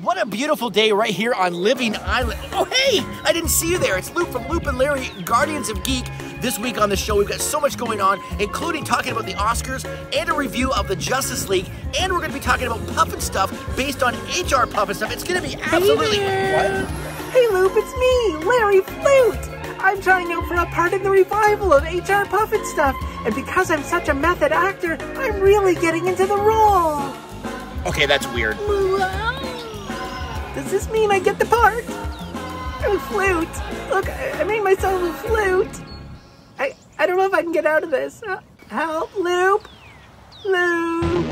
What a beautiful day right here on Living Island. Oh, hey, I didn't see you there. It's Luke from Luke and Larry, Guardians of Geek. This week on the show, we've got so much going on, including talking about the Oscars and a review of the Justice League. And we're going to be talking about PUFNSTUF based on HR PUFNSTUF. It's going to be absolutely... What? Hey, Luke, it's me, Larry Flute. I'm trying out for a part in the revival of HR PUFNSTUF. And because I'm such a method actor, I'm really getting into the role. Okay, that's weird. Does this mean I get the part? I'm a flute. Look, I made myself a flute. I don't know if I can get out of this. Help, Loop. Loop.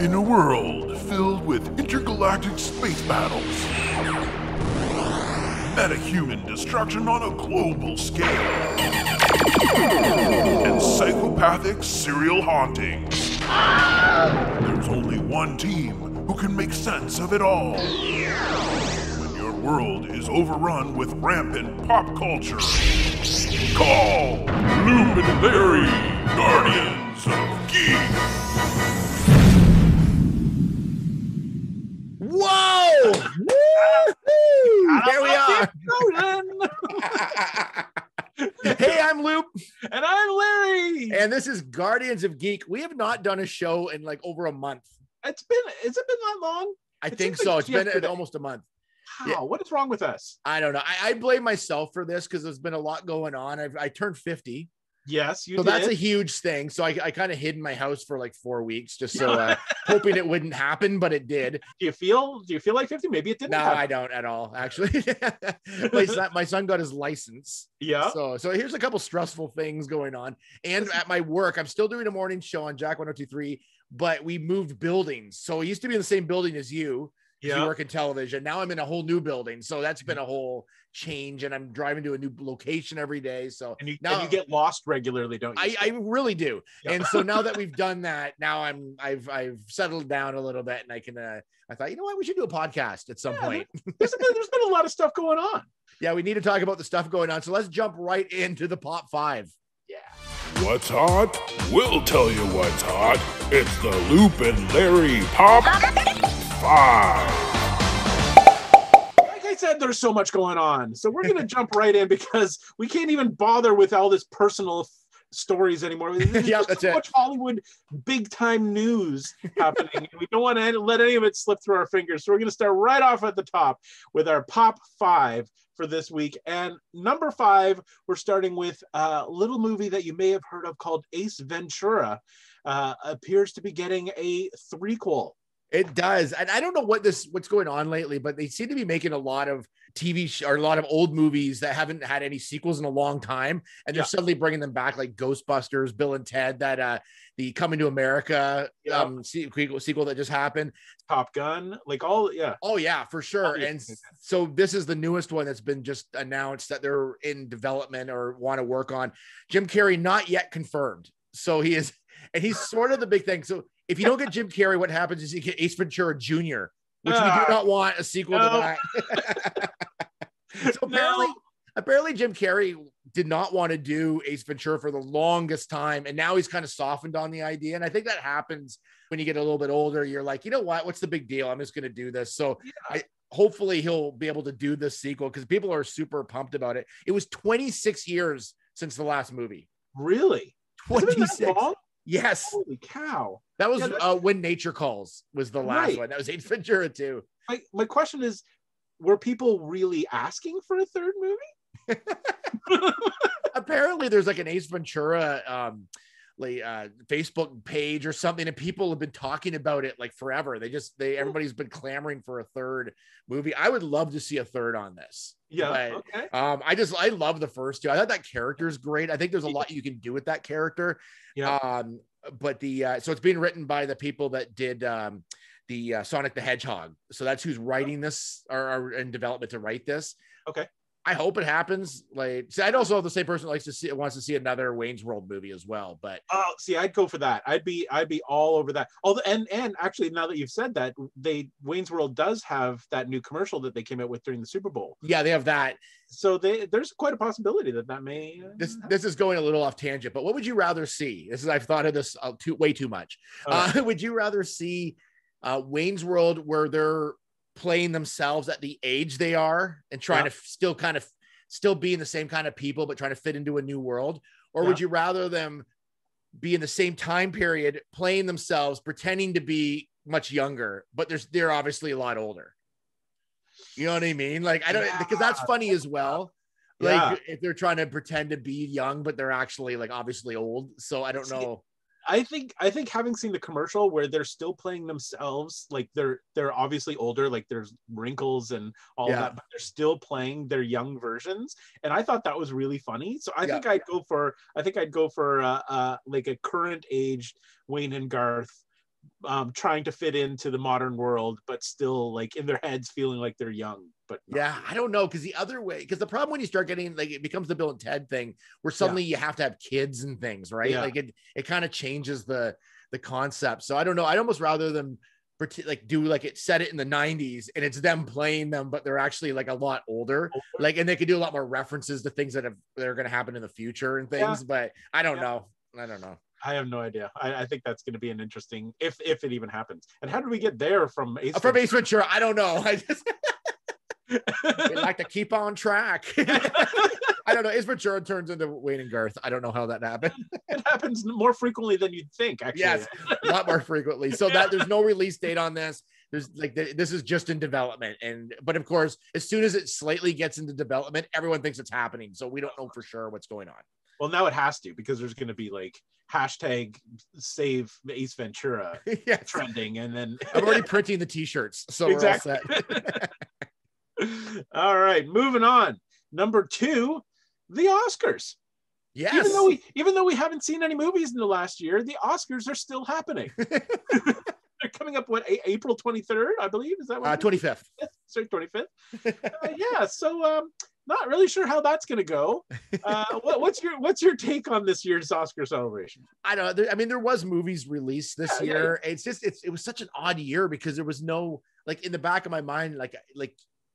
In a world filled with intergalactic space battles, metahuman destruction on a global scale, and psychopathic serial hauntings, there's only one team who can make sense of it all. When your world is overrun with rampant pop culture, call Luke and Larry, Guardians of Geek. Whoa! Woo! There we are. Hey, I'm Luke. And I'm Larry. And this is Guardians of Geek. We have not done a show in like over a month. Has it been that long? I think so. Like it's been almost a month. How? Yeah. What is wrong with us? I don't know. I blame myself for this because there's been a lot going on. I turned 50. Yes, you so did. That's a huge thing. So I kind of hid in my house for like 4 weeks just so hoping it wouldn't happen, but it did. Do you feel like 50? Maybe it didn't. No, happen. I don't at all, actually. my son got his license. Yeah. So here's a couple stressful things going on. And at my work, I'm still doing a morning show on Jack 102.3, but we moved buildings. So I used to be in the same building as you. Yeah. You work in television. Now I'm in a whole new building. So that's been a whole change, and I'm driving to a new location every day. So and you get lost regularly, don't you? I really do. Yeah. And so now that we've done that, now I've settled down a little bit, and I can I thought, you know what, we should do a podcast at some point. There's been a lot of stuff going on. Yeah, we need to talk about the stuff going on. So let's jump right into the Pop 5. Yeah. What's hot? We'll tell you what's hot. It's the Loop and Larry Pop 5. Like I said, there's so much going on. So we're going to jump right in because we can't even bother with all this personal stories anymore. There's that's so much Hollywood big time news happening. And we don't want to let any of it slip through our fingers. So we're going to start right off at the top with our Pop 5 for this week. And number 5, we're starting with a little movie that you may have heard of called Ace Ventura. Appears to be getting a threequel. It does. And I don't know what's going on lately, but they seem to be making a lot of or a lot of old movies that haven't had any sequels in a long time. And they're suddenly bringing them back, like Ghostbusters, Bill and Ted, that the Coming to America sequel that just happened. Top Gun, like all, yeah. Oh yeah, for sure. And so this is the newest one that's been just announced that they're in development or want to work on. Jim Carrey, not yet confirmed. So he is, and he's sort of the big thing. So if you don't get Jim Carrey, what happens is you get Ace Ventura Jr., which we do not want a sequel to that. So apparently Jim Carrey did not want to do Ace Ventura for the longest time. And now he's kind of softened on the idea. And I think that happens when you get a little bit older. You're like, you know what? What's the big deal? I'm just going to do this. So hopefully he'll be able to do this sequel because people are super pumped about it. It was 26 years since the last movie. Really? 26. Yes. Holy cow. That was When Nature Calls was the last one. That was Ace Ventura 2. My question is, were people really asking for a third movie? Apparently there's like an Ace Ventura Facebook page or something, and people have been talking about it like forever. Everybody's been clamoring for a third movie. I would love to see a third on this. Yeah. But, I love the first two. I thought that character is great. I think there's a lot you can do with that character. Yeah. But so it's being written by the people that did the Sonic the Hedgehog. So that's who's writing this or are in development to write this. Okay. I hope it happens. Like, see, I'd also have the same person that wants to see another Wayne's World movie as well. But I'd go for that. I'd be all over that. And actually, now that you've said that, Wayne's World does have that new commercial that they came out with during the Super Bowl. Yeah, they have that. So there's quite a possibility that may. This is going a little off tangent, but what would you rather see? I've thought of this way too much. Would you rather see Wayne's World, where they're playing themselves at the age they are and trying to still being the same kind of people, but trying to fit into a new world? Or would you rather them be in the same time period, playing themselves, pretending to be much younger, but they're obviously a lot older? You know what I mean? Like, I don't, because that's funny as well. Like if they're trying to pretend to be young, but they're actually like obviously old. So I don't know. I think having seen the commercial where they're still playing themselves, like they're obviously older, like there's wrinkles and all that, but they're still playing their young versions. And I thought that was really funny. So I think I'd go for like a current age Wayne and Garth, trying to fit into the modern world, but still like in their heads feeling like they're young. But I don't know, because the other way, because the problem when you start getting like, it becomes the Bill and Ted thing where suddenly you have to have kids and things, right? Like it kind of changes the concept. So I don't know. I'd almost rather them do like it set it in the 90s and it's them playing them, but they're actually like a lot older, like, and they could do a lot more references to things that are going to happen in the future and things. But I don't know. I have no idea. I think that's going to be an interesting, if it even happens. And how did we get there from Ace Ventura? I don't know. I just they like to keep on track. I don't know. Ace Ventura turns into Wayne and Garth. I don't know how that happened. It happens more frequently than you'd think, actually. Yes, a lot more frequently. So that there's no release date on this. There's like this is just in development, but of course, as soon as it slightly gets into development, everyone thinks it's happening. So we don't know for sure what's going on. Well, now it has to, because there's going to be like hashtag save Ace Ventura trending, and then I'm already printing the t-shirts, so exactly. We're all set. All right, moving on. Number 2, the Oscars. Yes. Even though we haven't seen any movies in the last year, the Oscars are still happening. They're coming up, April 23rd, I believe. Is that what? 25th. Sorry, 25th. So not really sure how that's going to go. What's your take on this year's Oscar celebration? I don't know. I mean, there was movies released this year. Yeah. It's just it was such an odd year because there was no, like, in the back of my mind, like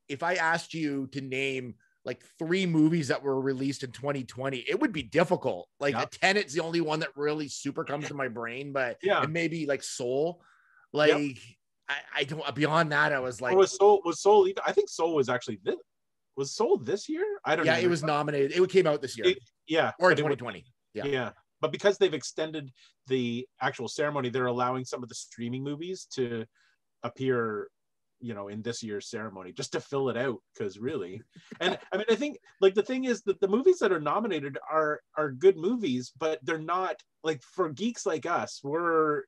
if I asked you to name like 3 movies that were released in 2020, it would be difficult. Like Tenet's the only one that really super comes to my brain, but and maybe like Soul. Like I don't, beyond that, I was like, was Soul I think Soul was actually this. Was Soul this year? I don't know. Yeah, it was nominated. It came out this year. Or in 2020. Yeah. But because they've extended the actual ceremony, they're allowing some of the streaming movies to appear, in this year's ceremony, just to fill it out. Because really, and I mean, I think like the thing is that the movies that are nominated are good movies, but they're not, like, for geeks like us, we're,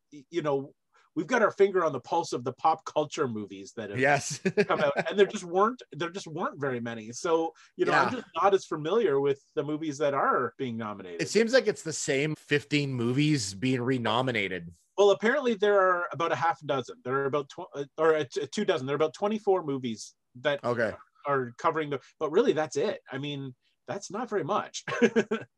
we've got our finger on the pulse of the pop culture movies that have come out, and there just weren't very many. So, I'm just not as familiar with the movies that are being nominated. It seems like it's the same 15 movies being renominated. Well, apparently there are about a half dozen. There are about 2 dozen. There are about 24 movies that are covering but really that's it. I mean, that's not very much.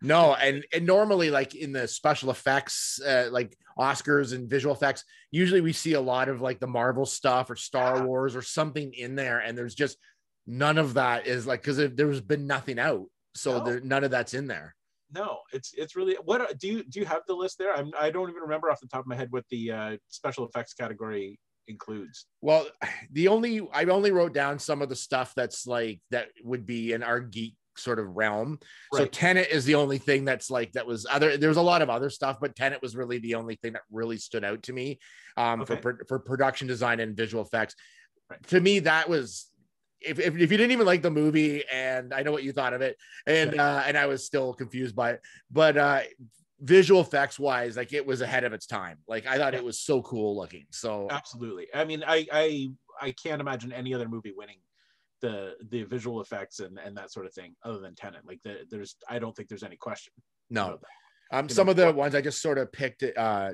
No, and normally, like in the special effects, like Oscars and visual effects, usually we see a lot of like the Marvel stuff or Star Wars or something in there, and there's just none of that is like, because there's been nothing out, so none of that's in there. No, it's really, what do you have the list there? I don't even remember off the top of my head what the special effects category includes. Well, I only wrote down some of the stuff that's like that would be in our geek sort of realm. Right. So Tenet is the only thing that's like, that was other, there's a lot of other stuff, but Tenet was really the only thing that really stood out to me for production design and visual effects. Right. To me, that was, if you didn't even like the movie, and I know what you thought of it, and I was still confused by it, but visual effects wise, like, it was ahead of its time. Like, I thought it was so cool looking. So absolutely. I mean, I can't imagine any other movie winning the visual effects and that sort of thing other than Tenet. Like, I don't think there's any question. No. Some of the ones I just sort of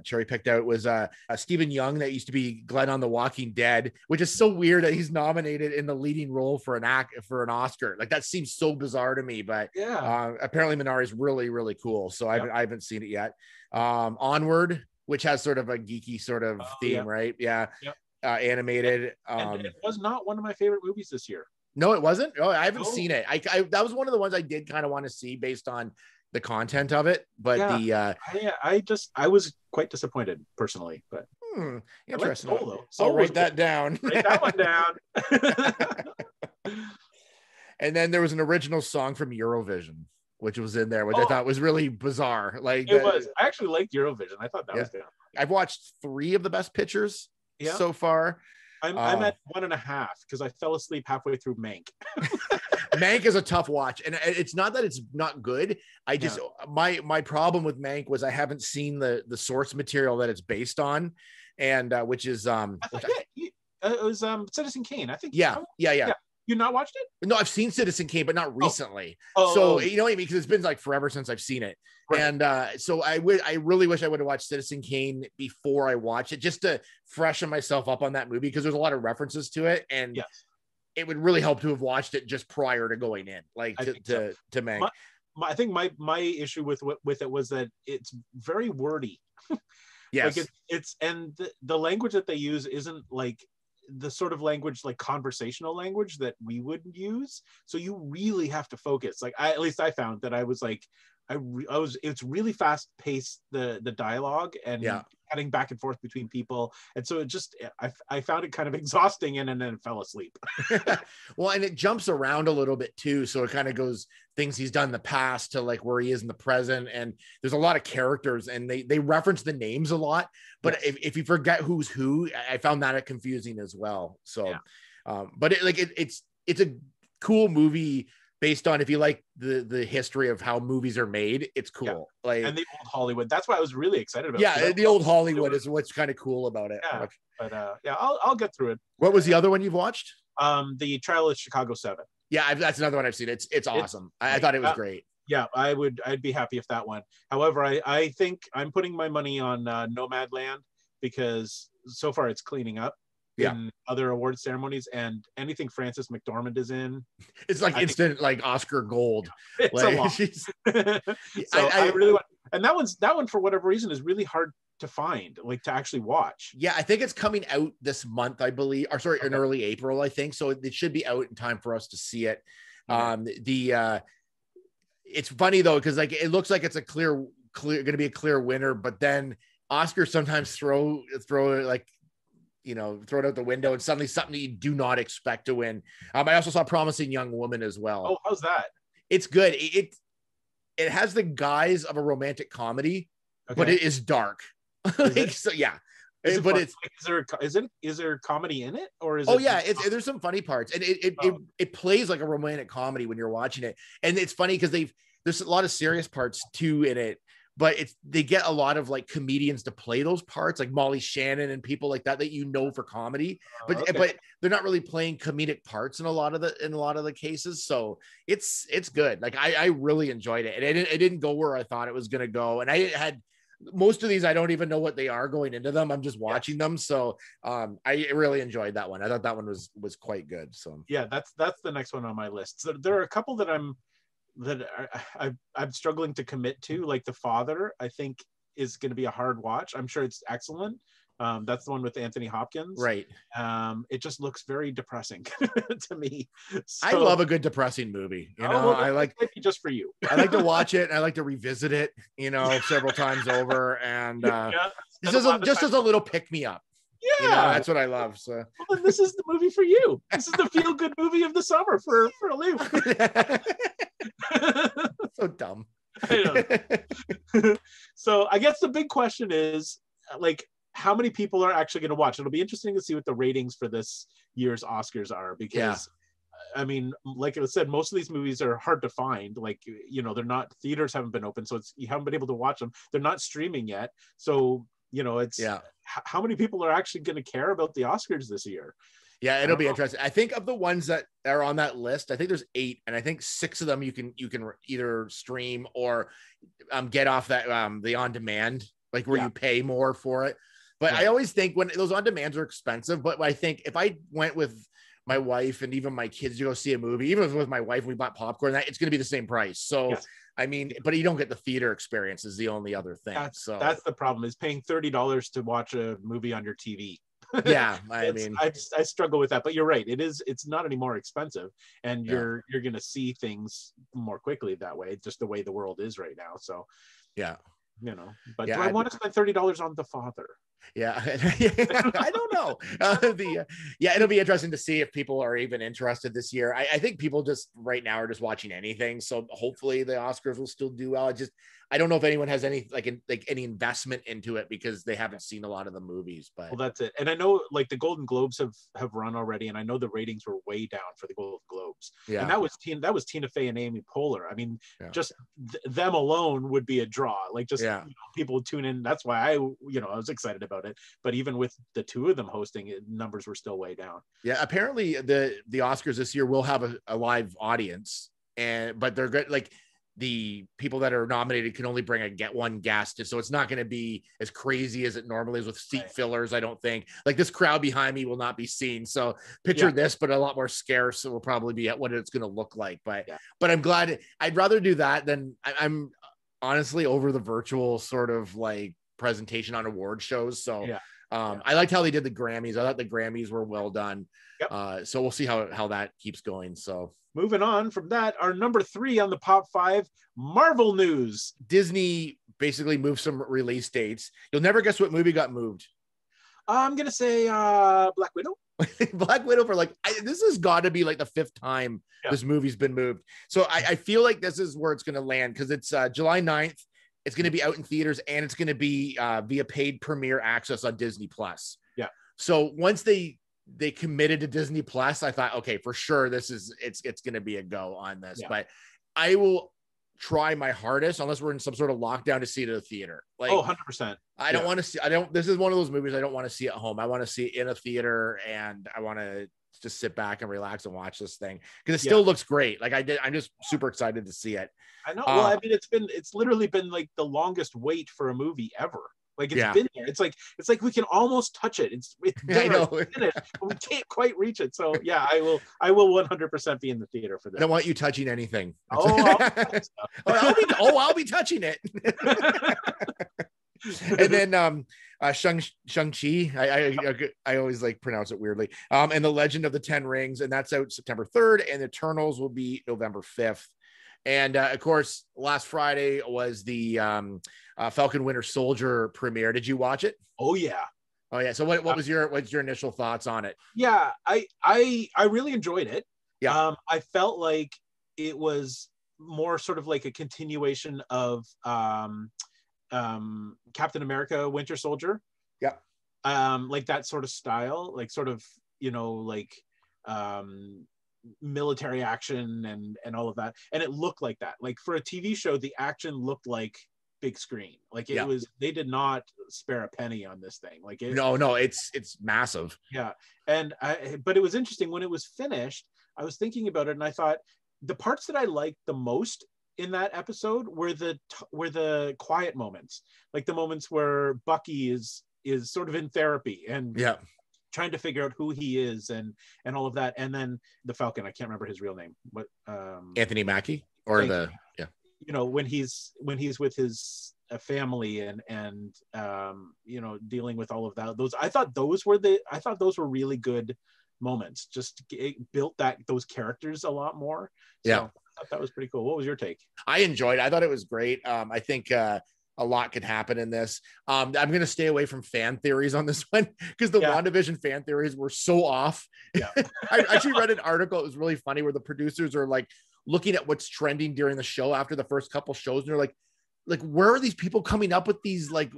cherry picked out was Stephen Young, that used to be Glenn on The Walking Dead, which is so weird that he's nominated in the leading role for an Oscar. Like, that seems so bizarre to me, but apparently Minari is really, really cool. So I haven't seen it yet. Onward, which has sort of a geeky sort of theme, right? Yeah. Yep. Animated. And it was not one of my favorite movies this year. No, it wasn't. Oh, I haven't seen it. I that was one of the ones I did kind of want to see based on the content of it, but I was quite disappointed personally. But Interesting. Soul, though. I'll Soul was write that down. Write that one down. And then there was an original song from Eurovision, which was in there, which I thought was really bizarre. Like it was. I actually liked Eurovision. I thought that was good. I've watched 3 of the Best Pictures so far. I'm at 1.5 because I fell asleep halfway through Mank. Mank is a tough watch, and it's not that it's not good. I just my problem with Mank was I haven't seen the source material that it's based on, and which is it was Citizen Kane. I think. Yeah. You not watched it? No, I've seen Citizen Kane, but not recently. So you know what I mean? Because it's been like forever since I've seen it. Right. And so I really wish I would have watched Citizen Kane before I watched it, just to freshen myself up on that movie, because there's a lot of references to it, and it would really help to have watched it just prior to going in, like to Mank. I think my issue with it was that it's very wordy. Yes. Like it's and the language that they use isn't like the sort of language, like conversational language, that we would use. So you really have to focus. Like at least I found that I was like, it's really fast paced, the dialogue, and cutting back and forth between people. And so it just, I found it kind of exhausting, and then fell asleep. Well, and it jumps around a little bit too. So it kind of goes things he's done in the past to like where he is in the present. And there's a lot of characters, and they reference the names a lot, but if you forget who's who, I found that confusing as well. So, but it's a cool movie based on, if you like the history of how movies are made. It's cool. Like, and the old Hollywood. That's why I was really excited about. Yeah, the old Hollywood is what's kind of cool about it. Yeah, but I'll get through it. What was the other one you've watched? The Trial of Chicago 7. Yeah, that's another one I've seen. It's awesome. I thought it was great. Yeah, I'd be happy if that one. However, I think I'm putting my money on Nomadland, because so far it's cleaning up in other award ceremonies, and anything Frances McDormand is in, it's like instant like Oscar gold. It's like, a lot. So I really want, and that one for whatever reason is really hard to find, like to actually watch. Yeah, I think it's coming out this month, I believe, or sorry, in early April, I think. So it should be out in time for us to see it. It's funny though, because like it looks like it's a clear going to be a clear winner, but then Oscars sometimes throw like, you know, throw it out the window, and suddenly something that you do not expect to win. I also saw Promising Young Woman as well. Oh, how's that? It's good. It has the guys of a romantic comedy, but it is dark. So yeah. Is there comedy in it, or is there's some funny parts, and it plays like a romantic comedy when you're watching it. And it's funny because there's a lot of serious parts too in it, but they get a lot of like comedians to play those parts, like Molly Shannon and people like that you know for comedy, but they're not really playing comedic parts in a lot of the cases. So it's good. Like I really enjoyed it, and it didn't go where I thought it was going to go. And I had most of these, I don't even know what they are going into them. I'm just watching them. So I really enjoyed that one. I thought that one was quite good. So yeah, that's the next one on my list. So there are a couple that I'm struggling to commit to. Like The Father, I think is going to be a hard watch. I'm sure it's excellent. That's the one with Anthony Hopkins, right? It just looks very depressing to me. So, I love a good depressing movie. You know, I like just for you. I like to watch it, and I like to revisit it, you know, several times over. And just as a little pick me up. Yeah, you know, that's what I love. So well, then this is the movie for you. This is the feel good movie of the summer for Luke. So dumb. I know. So I guess the big question is, like, how many people are actually going to watch? It'll be interesting to see what the ratings for this year's Oscars are, because I mean, like I said, most of these movies are hard to find. Like, you know, theaters haven't been open, so you haven't been able to watch them. They're not streaming yet. So, you know, it's how many people are actually going to care about the Oscars this year? Yeah, it'll be interesting. I think of the ones that are on that list, I think there's 8, and I think 6 of them you can either stream or get off that the on demand, like where you pay more for it. But I always think when those on demands are expensive, but I think if I went with my wife and even my kids to go see a movie, even if it was with my wife, we bought popcorn, it's going to be the same price. So I mean, but you don't get the theater experience is the only other thing. That's the problem, is paying $30 to watch a movie on your TV. Yeah, I mean, I struggle with that, but you're right. It's not any more expensive, and you're going to see things more quickly that way, just the way the world is right now. So yeah, you know, but do I want to spend $30 on The Father? Yeah, I don't know. Yeah, it'll be interesting to see if people are even interested this year. I think people just right now are just watching anything. So hopefully the Oscars will still do well. I don't know if anyone has any any investment into it because they haven't seen a lot of the movies. But well, that's it. And I know like the Golden Globes have run already, and I know the ratings were way down for the Golden Globes. Yeah, and that was Tina Fey and Amy Poehler. I mean, yeah. just them alone would be a draw. Like just people would tune in. That's why I was excited about it. But even with the two of them hosting, numbers were still way down. Yeah, apparently the Oscars this year will have a live audience, but they're good. Like the people that are nominated can only bring one guest, so it's not going to be as crazy as it normally is with seat fillers. I don't think like this crowd behind me will not be seen. So picture this, but a lot more scarce. It will probably be at what it's going to look like. But I'm glad. I'd rather do that than I'm honestly over the virtual sort of like presentation on award shows. So I liked how they did the Grammys. I thought the Grammys were well done. So we'll see how that keeps going. So moving on from that, our number 3 on the Pop 5, Marvel news. Disney basically moved some release dates. You'll never guess what movie got moved. I'm gonna say Black Widow. Black Widow for this has got to be like the 5th time this movie's been moved. So I feel like this is where it's going to land because it's July 9th. It's going to be out in theaters and it's going to be via paid premiere access on Disney Plus. Yeah. So once they committed to Disney Plus, I thought, okay, for sure, it's going to be a go on this. Yeah. But I will try my hardest, unless we're in some sort of lockdown, to see it at a theater. Like, 100%. I don't want to see. This is one of those movies I don't want to see at home. I want to see it in a theater, and I want to just sit back and relax and watch this thing because it still looks great. Like I'm just super excited to see it. I know. Well, I mean, it's literally been like the longest wait for a movie ever. Like it's been there. It's like we can almost touch it. It's there. I know. It's finished, but we can't quite reach it. So yeah, I will 100% be in the theater for this. I don't want you touching anything. I'll I'll be touching it. And then Shang-Chi, I always like pronounce it weirdly. And The Legend of the Ten Rings, and that's out September 3rd, and Eternals will be November 5th. And of course, last Friday was the Falcon Winter Soldier premiere. Did you watch it? Oh yeah. So what was your initial thoughts on it? Yeah, I really enjoyed it. Yeah. I felt like it was more sort of like a continuation of Captain America Winter Soldier. Yeah. Like that sort of style, like sort of, military action and all of that. And it looked like that. Like for a TV show, the action looked like big screen. Like it was, they did not spare a penny on this thing. Like no, it's massive. Yeah. But it was interesting when it was finished, I was thinking about it and I thought the parts that I liked the most in that episode were the quiet moments, like the moments where Bucky is sort of in therapy and trying to figure out who he is and all of that. And then the Falcon, I can't remember his real name. What Anthony Mackie or when he's with his family and dealing with all of that. I thought those were really good moments. Just it built those characters a lot more. So I thought that was pretty cool. What was your take? I enjoyed it. I thought it was great. I think a lot could happen in this. I'm going to stay away from fan theories on this one because the WandaVision fan theories were so off. Yeah. I actually read an article. It was really funny where the producers are like looking at what's trending during the show after the first couple shows. And they're like, where are these people coming up with these like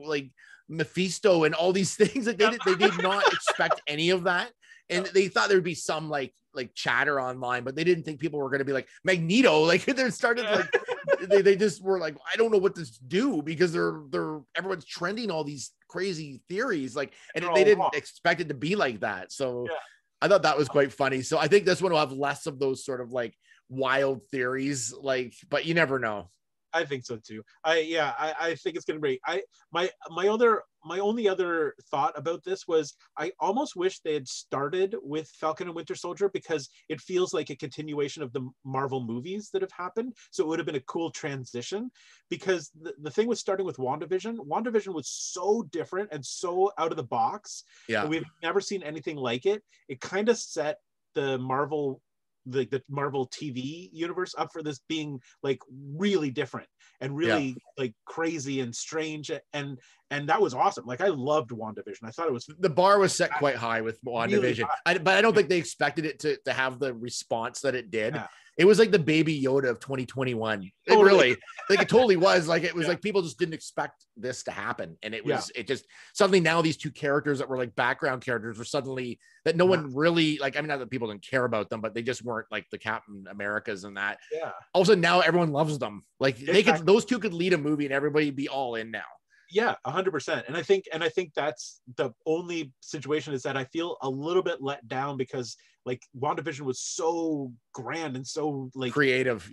Mephisto and all these things? Like they did not expect any of that. And they thought there'd be some like chatter online, but they didn't think people were going to be like Magneto. Like they started like they just were like, I don't know what to do because everyone's trending all these crazy theories. And they didn't expect it to be like that. So I thought that was quite funny. So I think this one will have less of those sort of like wild theories, but you never know. I think so too. I think it's going to be. My only other thought about this was I almost wish they had started with Falcon and Winter Soldier because it feels like a continuation of the Marvel movies that have happened. So it would have been a cool transition because the thing with starting with WandaVision was so different and so out of the box. Yeah. We've never seen anything like it. It kind of set the Marvel the Marvel TV universe up for this being like really different and really like crazy and strange, and that was awesome. Like I loved WandaVision. I thought it was, the bar was set quite high with WandaVision, really but I don't think they expected it to have the response that it did. Yeah. It was like the Baby Yoda of 2021. It Totally. really, like it totally was. Like it was like people just didn't expect this to happen, and it was it just suddenly now these two characters that were like background characters were suddenly that no one really like. I mean, not that people didn't care about them, but they just weren't like the Captain Americas and that. Yeah. All of a sudden now everyone loves them. Like they could, those two could lead a movie and everybody be all in now. Yeah, 100%. And I think that's the only situation, is that I feel a little bit let down because like WandaVision was so grand and so like creative,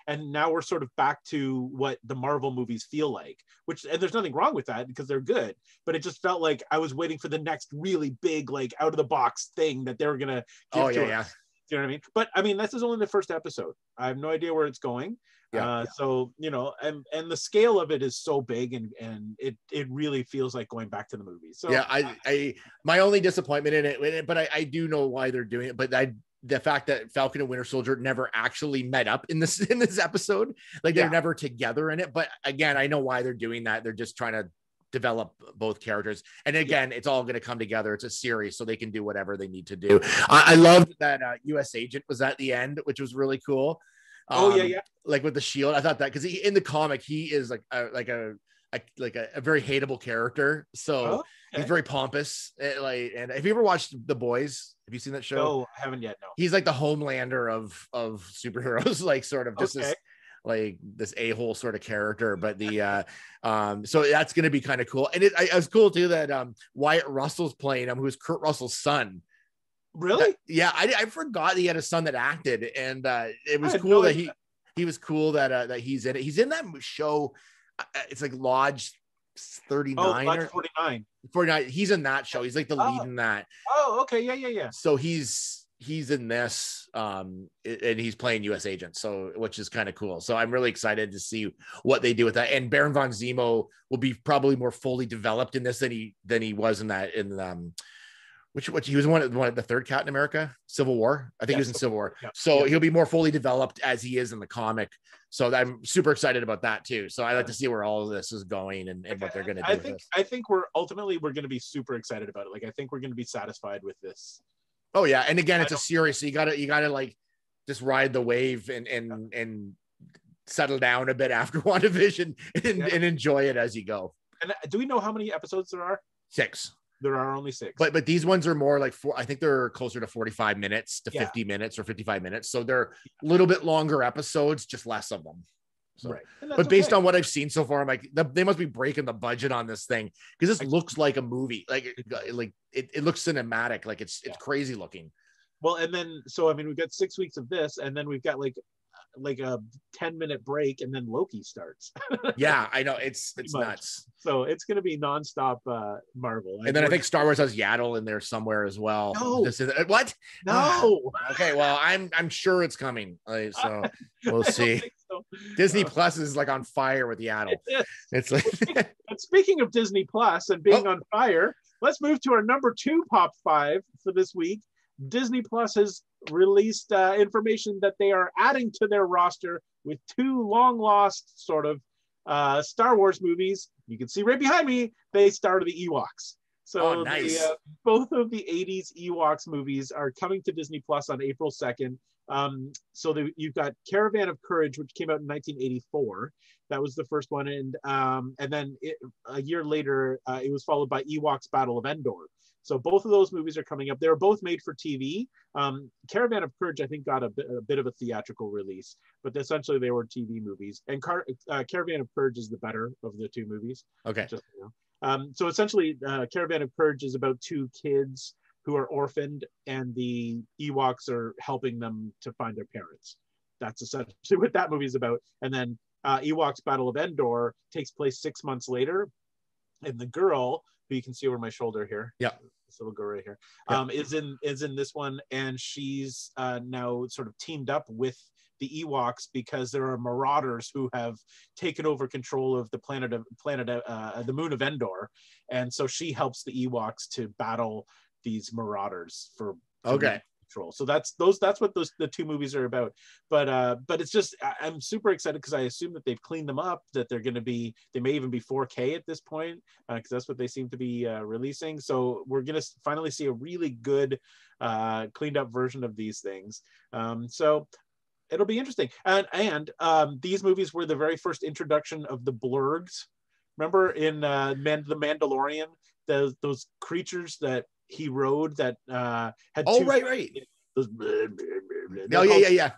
and now we're sort of back to what the Marvel movies feel like, which, and there's nothing wrong with that because they're good, but it just felt like I was waiting for the next really big like out of the box thing that they were gonna give to us. You know what I mean? But I mean, this is only the first episode. I have no idea where it's going. So, you know, and the scale of it is so big, and it really feels like going back to the movies. So I my only disappointment in it, but I do know why they're doing it. But the fact that Falcon and Winter Soldier never actually met up in this episode, like they're never together in it. But again, I know why they're doing that. They're just trying to develop both characters, and again it's all going to come together. It's a series, so they can do whatever they need to do. I loved that US Agent was at the end, which was really cool. Like with the shield, I thought that because in the comic he is like a very hateable character, so he's very pompous. And have you ever watched The Boys? Have you seen that show? No, I haven't yet. No. He's like the Homelander of superheroes, like sort of just this like this a-hole sort of character. But the so that's going to be kind of cool. And it was cool too that Wyatt Russell's playing him, who's Kurt Russell's son. Really? I forgot he had a son that acted, and it was cool that he was cool that he's in it. He's in that show. It's like Lodge 39 Lodge or 49. 49. He's in that show. He's like the lead in that. Oh, okay. Yeah. So he's in this and he's playing US Agent, so which is kind of cool. So I'm really excited to see what they do with that. And Baron von Zemo will be probably more fully developed in this than he was in that which he was one of the third Captain America Civil War. I think he was in Civil War. So he'll be more fully developed as he is in the comic. So I'm super excited about that too. So I like to see where all of this is going and what they're going to do. I think we're going to be super excited about it. Like, I think we're going to be satisfied with this. Oh yeah. And again, it's a series. So you gotta like just ride the wave and settle down a bit after WandaVision and enjoy it as you go. And do we know how many episodes there are? 6. There are only 6. But these ones are more like I think they're closer to 45 minutes to 50 minutes or 55 minutes. So they're a little bit longer episodes, just less of them. So, right. But based on what I've seen so far, I'm like, they must be breaking the budget on this thing, because this looks like a movie. Like it looks cinematic. Like it's crazy looking. Well, and then, so, I mean, we've got 6 weeks of this, and then we've got like a 10-minute break, and then Loki starts. Yeah, I know, it's nuts. So it's going to be nonstop Marvel. And then I think Star Wars has Yaddle in there somewhere as well. No. What? No. Okay, well, I'm sure it's coming. So we'll see. So. Disney Plus is like on fire with Yaddle. It's like. And speaking of Disney Plus and being on fire, let's move to our number 2 Pop 5 for this week. Disney Plus has released information that they are adding to their roster with 2 long lost sort of Star Wars movies. You can see right behind me, they star the Ewoks. So nice. Both of the 80s Ewoks movies are coming to Disney Plus on April 2nd. You've got Caravan of Courage, which came out in 1984. That was the first one. And then a year later, it was followed by Ewoks Battle of Endor. So both of those movies are coming up. They were both made for TV. Caravan of Courage, I think, got a bit of a theatrical release, but essentially they were TV movies. And Caravan of Courage is the better of the 2 movies. Okay. So essentially, Caravan of Courage is about 2 kids who are orphaned, and the Ewoks are helping them to find their parents. That's essentially what that movie is about. And then Ewoks Battle of Endor takes place 6 months later, and the girl, who you can see over my shoulder here, this little girl right here, is in this one, and she's now sort of teamed up with the Ewoks because there are marauders who have taken over control of the moon of Endor, and so she helps the Ewoks to battle these marauders for control. So that's what the two movies are about. But it's just I'm super excited because I assume that they've cleaned them up, that they may even be 4K at this point, because that's what they seem to be releasing. So we're gonna finally see a really good cleaned up version of these things. So it'll be interesting. And these movies were the very first introduction of the blurgs. Remember in the Mandalorian, those creatures that he rode that had right. Those, yeah.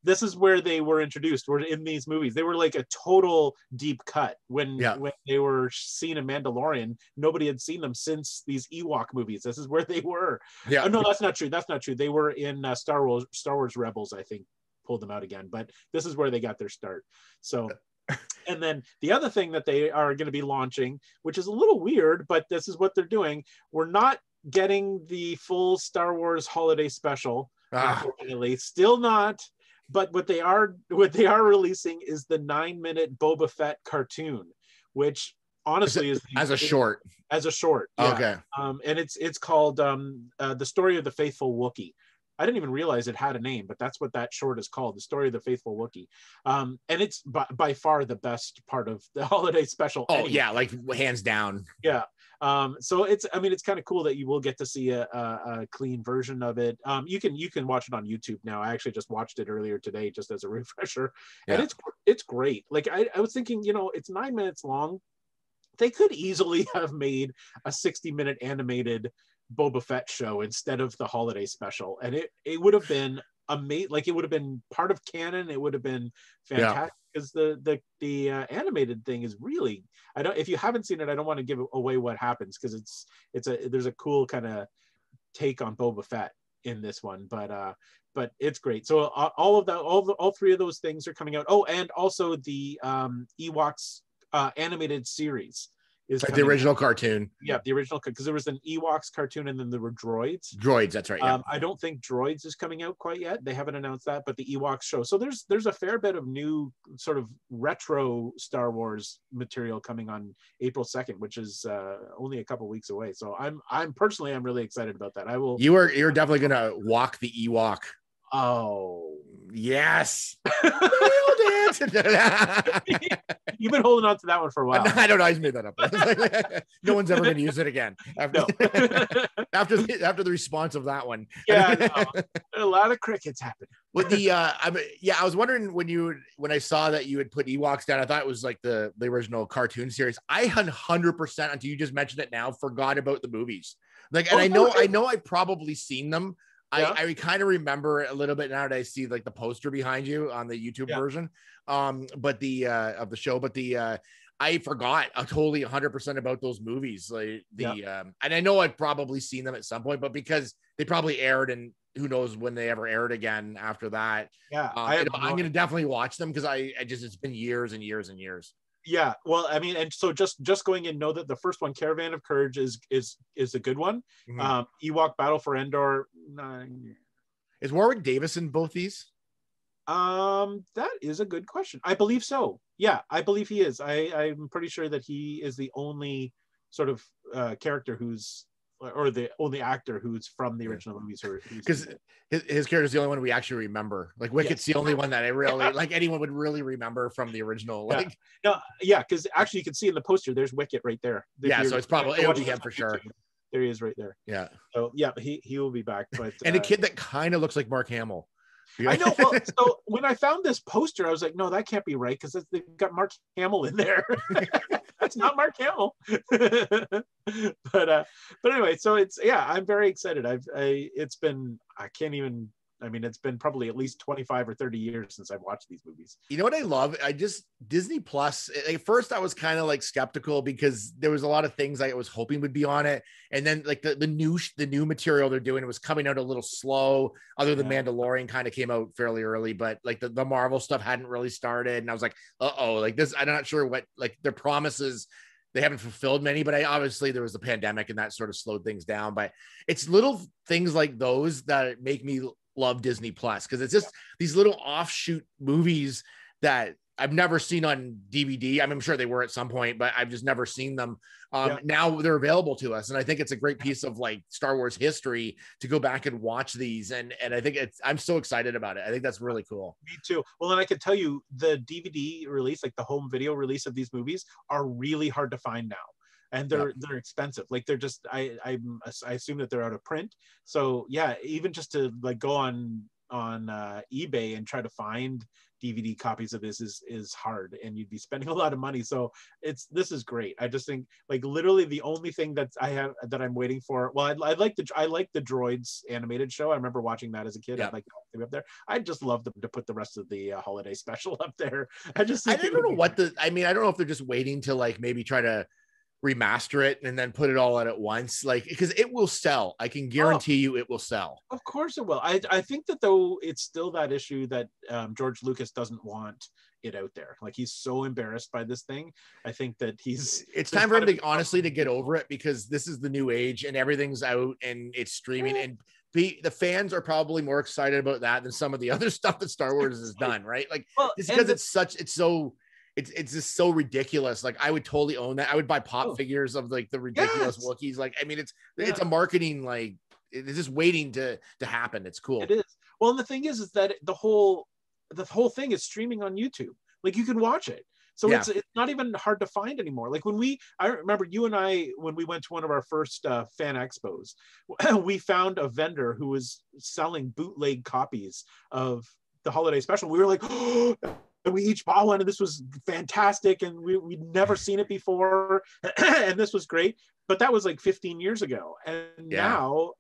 This is where they were introduced. Were in these movies. They were like a total deep cut when they were seen in Mandalorian. Nobody had seen them since these Ewok movies. This is where they were. Yeah. Oh, no, that's not true. That's not true. They were in Star Wars Rebels, I think, pulled them out again. But this is where they got their start. So. And then the other thing that they are going to be launching, which is a little weird, but this is what they're doing. We're not getting the full Star Wars holiday special, unfortunately. Still not. But what they are releasing is the 9-minute Boba Fett cartoon, which honestly is as a short. As a short. Yeah. Okay. And it's called The Story of the Faithful Wookiee. I didn't even realize it had a name, but that's what that short is called, The Story of the Faithful Wookiee. And it's by far the best part of the holiday special. Oh, anyway. Yeah, like hands down. Yeah. So it's kind of cool that you will get to see a clean version of it. You can watch it on YouTube now. I actually just watched it earlier today, just as a refresher. Yeah. And it's great. Like I was thinking, it's 9 minutes long. They could easily have made a 60-minute animated Boba Fett show instead of the holiday special, and it would have been amazing. Like it would have been part of canon. It would have been fantastic because the animated thing is really, if you haven't seen it, I don't want to give away what happens because there's a cool kind of take on Boba Fett in this one, but it's great. So all three of those things are coming out. Oh, and also the Ewoks animated series is like the original cartoon. Yeah, the original, because there was an Ewoks cartoon and then there were droids. That's right. Yeah. I don't think droids is coming out quite yet. They haven't announced that, but the Ewoks show. So there's a fair bit of new sort of retro Star Wars material coming on April 2nd, which is only a couple weeks away. So I'm personally really excited about that. You're definitely gonna walk the Ewok. Oh yes. You've been holding on to that one for a while. I don't know. I just made that up. No one's ever going to use it again after the response of that one. Yeah, no. A lot of crickets happen. With the I was wondering when I saw that you had put Ewoks down, I thought it was like the original cartoon series. I 100% until you just mentioned it now forgot about the movies. Like, and I know I've probably seen them. Yeah. I kind of remember it a little bit now that I see like the poster behind you on the YouTube version, but the of the show. But I forgot totally 100% about those movies. Like and I know I've probably seen them at some point, but because they probably aired and who knows when they ever aired again after that. Yeah, I'm going to definitely watch them because it's been years and years and years. Yeah, well, I mean, and so just going in, know that the first one, Caravan of Courage, is a good one. Mm-hmm. Ewok Battle for Endor. Is Warwick Davis in both these? That is a good question. I believe so. Yeah, I believe he is. I'm pretty sure that he is the only sort of character or the only actor who's from the original movies. Because his character is the only one we actually remember. Like Wicket's the only one that I really like anyone would really remember from the original. Like because actually you can see in the poster there's Wicket right there. So it's probably it'll be him for sure. There he is right there. Yeah. So he will be back. But and a kid that kind of looks like Mark Hamill. I know. Well, so when I found this poster, I was like, no, that can't be right because they've got Mark Hamill in there. That's not Mark Hamill. but anyway, so I'm very excited. It's been probably at least 25 or 30 years since I've watched these movies. You know what I love? Disney Plus, at first I was kind of like skeptical because there was a lot of things I was hoping would be on it. And then like the new material they're doing, it was coming out a little slow. Other than Mandalorian kind of came out fairly early, but like the Marvel stuff hadn't really started. And I was like, like this, I'm not sure what, like their promises, they haven't fulfilled many, but obviously there was a pandemic and that sort of slowed things down. But it's little things like those that make me love Disney Plus because it's just these little offshoot movies that I've never seen on DVD. I'm sure they were at some point, but I've just never seen them. Yeah. Now they're available to us. And I think it's a great piece of like Star Wars history to go back and watch these. And I think I'm so excited about it. I think that's really cool. Me too. Well, and I can tell you the DVD release, like the home video release of these movies, are really hard to find now. And they're expensive. Like they're just, I assume that they're out of print. So yeah, even just to like go on eBay and try to find DVD copies of this is hard, and you'd be spending a lot of money. So this is great. I just think like literally the only thing that I'm waiting for. Well, I like the Droids animated show. I remember watching that as a kid. Yeah. I'd like to be up there. I'd just love them to put the rest of the holiday special up there. I don't know I don't know if they're just waiting to like maybe try to remaster it and then put it all out at once, like, because it will sell. I can guarantee you it will sell. Of course it will. I think that though it's still that issue that George Lucas doesn't want it out there. Like he's so embarrassed by this thing. I think that it's time for him to honestly to get over it, because this is the new age and everything's out and it's streaming, and the fans are probably more excited about that than some of the other stuff that Star Wars has done, right? Like it's because it's just so ridiculous. Like I would totally own that. I would buy pop figures of like the ridiculous Wookiees. Like, I mean, it's a marketing, like it's just waiting to happen. It's cool. It is. Well, and the thing is that the whole thing is streaming on YouTube. Like you can watch it. So it's not even hard to find anymore. Like I remember you and I, when we went to one of our first fan expos, we found a vendor who was selling bootleg copies of the holiday special. We were like, oh, and we each bought one, and this was fantastic, and we'd never seen it before, and this was great. But that was like 15 years ago, and now,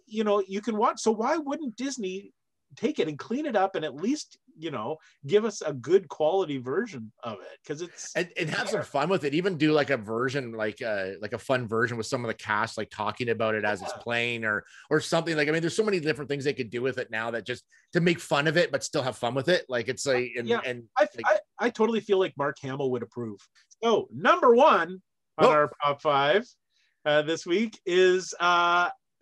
you can watch. So why wouldn't Disney take it and clean it up and at least give us a good quality version of it? Because and have some fun with it. Even do like a version, like a fun version with some of the cast, like talking about it as it's playing or something. Like, I mean, there's so many different things they could do with it now that just to make fun of it but still have fun with it. Like it's like I totally feel like Mark Hamill would approve. So number one on our top 5 this week is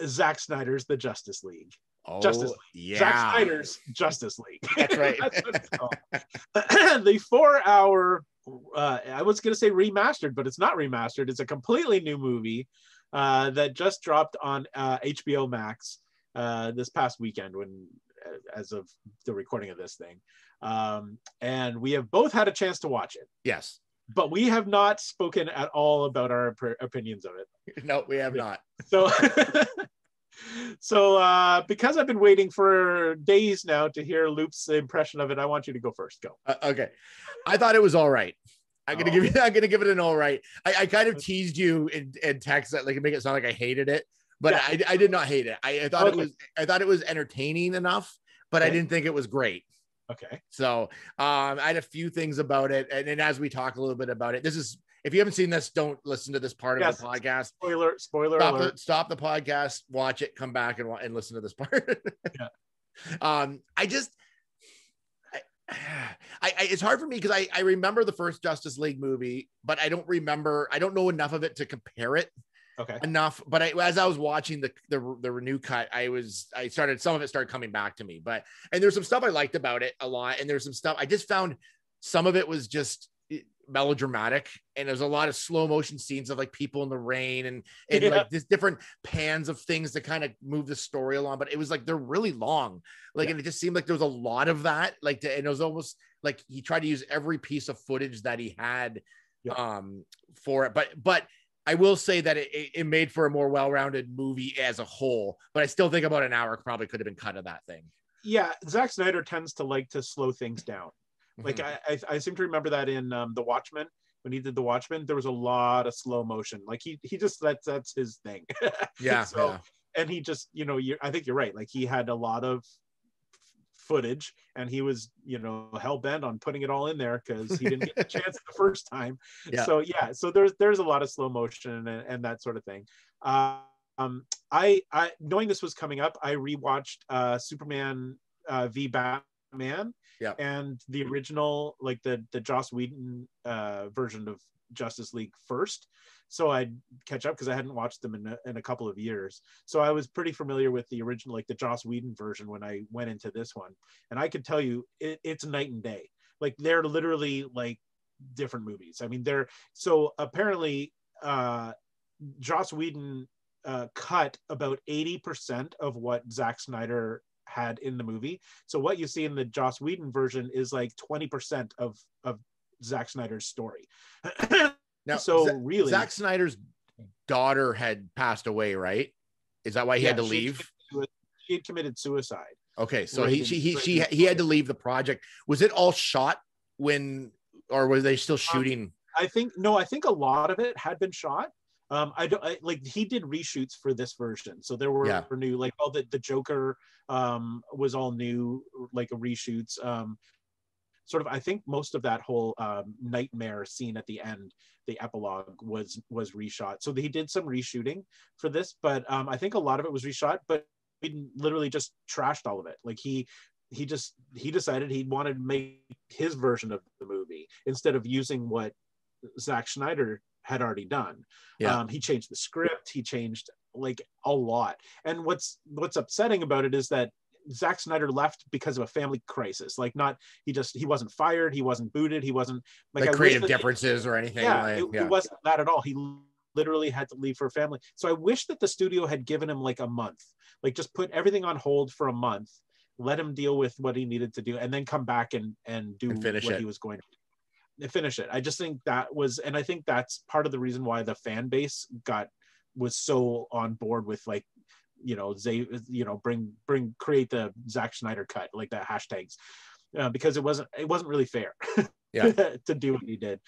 Zack Snyder's The Justice League. Justice League. Yeah. Zack Snyder's Justice League. That's right. That's what it's called. The 4-hour, I was going to say remastered, but it's not remastered. It's a completely new movie that just dropped on HBO Max this past weekend, as of the recording of this thing. And we have both had a chance to watch it. Yes. But we have not spoken at all about our opinions of it. No, we have not. So because I've been waiting for days now to hear Loop's impression of it, I want you to go first. Go. Okay. I thought it was all right. I'm gonna give it an all right. I kind of teased you in text that like make it sound like I hated it, but I did not hate it. I thought it was entertaining enough, but I didn't think it was great. Okay. So I had a few things about it, and as we talk a little bit about it, if you haven't seen this, don't listen to this part of the podcast. Spoiler alert. Stop the podcast, watch it, come back and listen to this part. It's hard for me because I remember the first Justice League movie, but I don't know enough of it to compare it. Okay. Enough, but as I was watching the renew cut, some of it started coming back to me. And there's some stuff I liked about it a lot, and there's some stuff I just found some of it was just melodramatic, and there's a lot of slow motion scenes of like people in the rain and like this different pans of things to kind of move the story along. But it was like they're really long, like, and it just seemed like there was a lot of that, like, and it was almost like he tried to use every piece of footage that he had for it. But I will say that it made for a more well-rounded movie as a whole, but I still think about an hour probably could have been cut of that thing. Yeah, Zack Snyder tends to like to slow things down. Like I seem to remember that in The Watchmen, when he did The Watchmen, there was a lot of slow motion. Like he just that's his thing. Yeah. And he just, I think you're right. Like he had a lot of footage and he was, hell bent on putting it all in there because he didn't get the chance the first time. Yeah. So there's a lot of slow motion and that sort of thing. I knowing this was coming up, I rewatched Superman v Batman. Yeah. And the original, like the Joss Whedon version of Justice League first. So I'd catch up because I hadn't watched them in a couple of years. So I was pretty familiar with the original, like the Joss Whedon version when I went into this one. And I could tell you it's night and day. Like they're literally like different movies. I mean, they're so apparently Joss Whedon cut about 80% of what Zack Snyder had in the movie. So what you see in the Joss Whedon version is like 20% of Zack Snyder's story. Now, so really, Zack Snyder's daughter had passed away, right? Is that why he had to leave? She had committed suicide. Okay, so he had to leave the project. Was it all shot when, or were they still shooting? I think a lot of it had been shot. Like he did reshoots for this version, so there were new, like all the Joker was all new, like a reshoots. Sort of, I think most of that whole nightmare scene at the end, the epilogue was reshot. So he did some reshooting for this, but I think a lot of it was reshot. But he literally just trashed all of it. Like he decided he wanted to make his version of the movie instead of using what Zack Snyder had already done. He changed the script, he changed like a lot. And what's upsetting about it is that Zack Snyder left because of a family crisis. Like he wasn't fired, he wasn't booted, he wasn't like creative differences or anything. It wasn't that at all. He literally had to leave for a family. So I wish that the studio had given him like a month, like just put everything on hold for a month, let him deal with what he needed to do, and then come back and finish what he was going to do. Finish it. I just think and I think that's part of the reason why the fan base was so on board with like, create the Zack Snyder cut, like the hashtags, because it wasn't really fair to do what he did.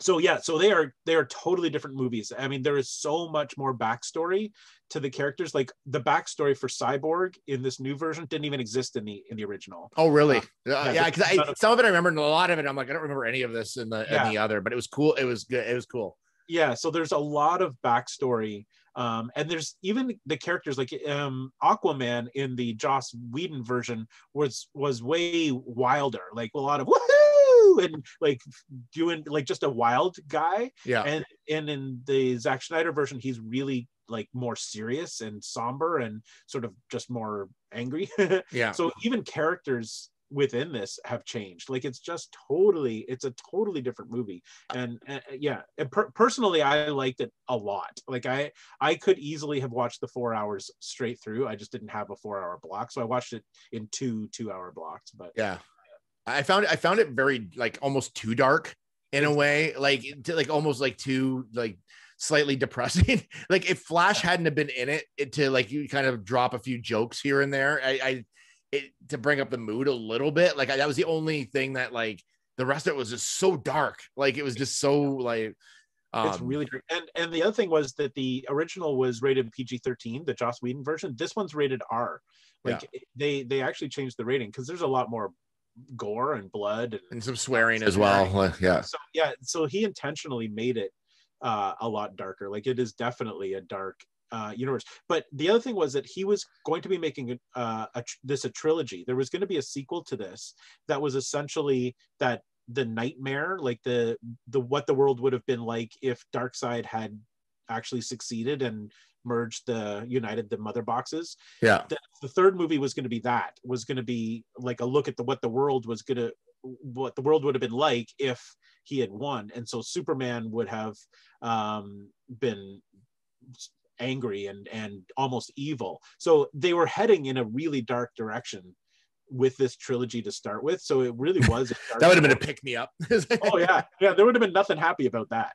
So they are totally different movies. I mean, there is so much more backstory to the characters. Like the backstory for Cyborg in this new version didn't even exist in the original. Oh, really? Because some of it I remember, and a lot of it I'm like, I don't remember any of this in the other. But it was cool. It was good. It was cool. Yeah. So there's a lot of backstory. And there's even the characters like Aquaman in the Joss Whedon version was way wilder, like a lot of woohoo and like doing like just a wild guy. And in the Zack Snyder version, he's really like more serious and somber and sort of just more angry. So even characters within this have changed. Like it's a totally different movie. And personally I liked it a lot. Like I could easily have watched the 4 hours straight through. I just didn't have a 4-hour block, so I watched it in 2-hour blocks. But I found it very like almost too dark in a way, like almost like too like slightly depressing. Like if Flash hadn't have been in it to like you kind of drop a few jokes here and there, to bring up the mood a little bit. Like that was the only thing that like the rest of it was just so dark. Like it was just so like it's really great. And the other thing was that the original was rated PG-13, the Joss Whedon version. This one's rated R. Like they actually changed the rating because there's a lot more gore and blood and some swearing as well. So he intentionally made it a lot darker. Like it is definitely a dark universe. But the other thing was that he was going to be making a trilogy. There was going to be a sequel to this that was essentially that the nightmare, like the what the world would have been like if Darkseid had actually succeeded and united the mother boxes. The third movie was going to be like a look at what the world would have been like if he had won. And so Superman would have been angry and almost evil. So they were heading in a really dark direction with this trilogy to start with. So it really was that would have been a pick me up. Oh yeah, there would have been nothing happy about that.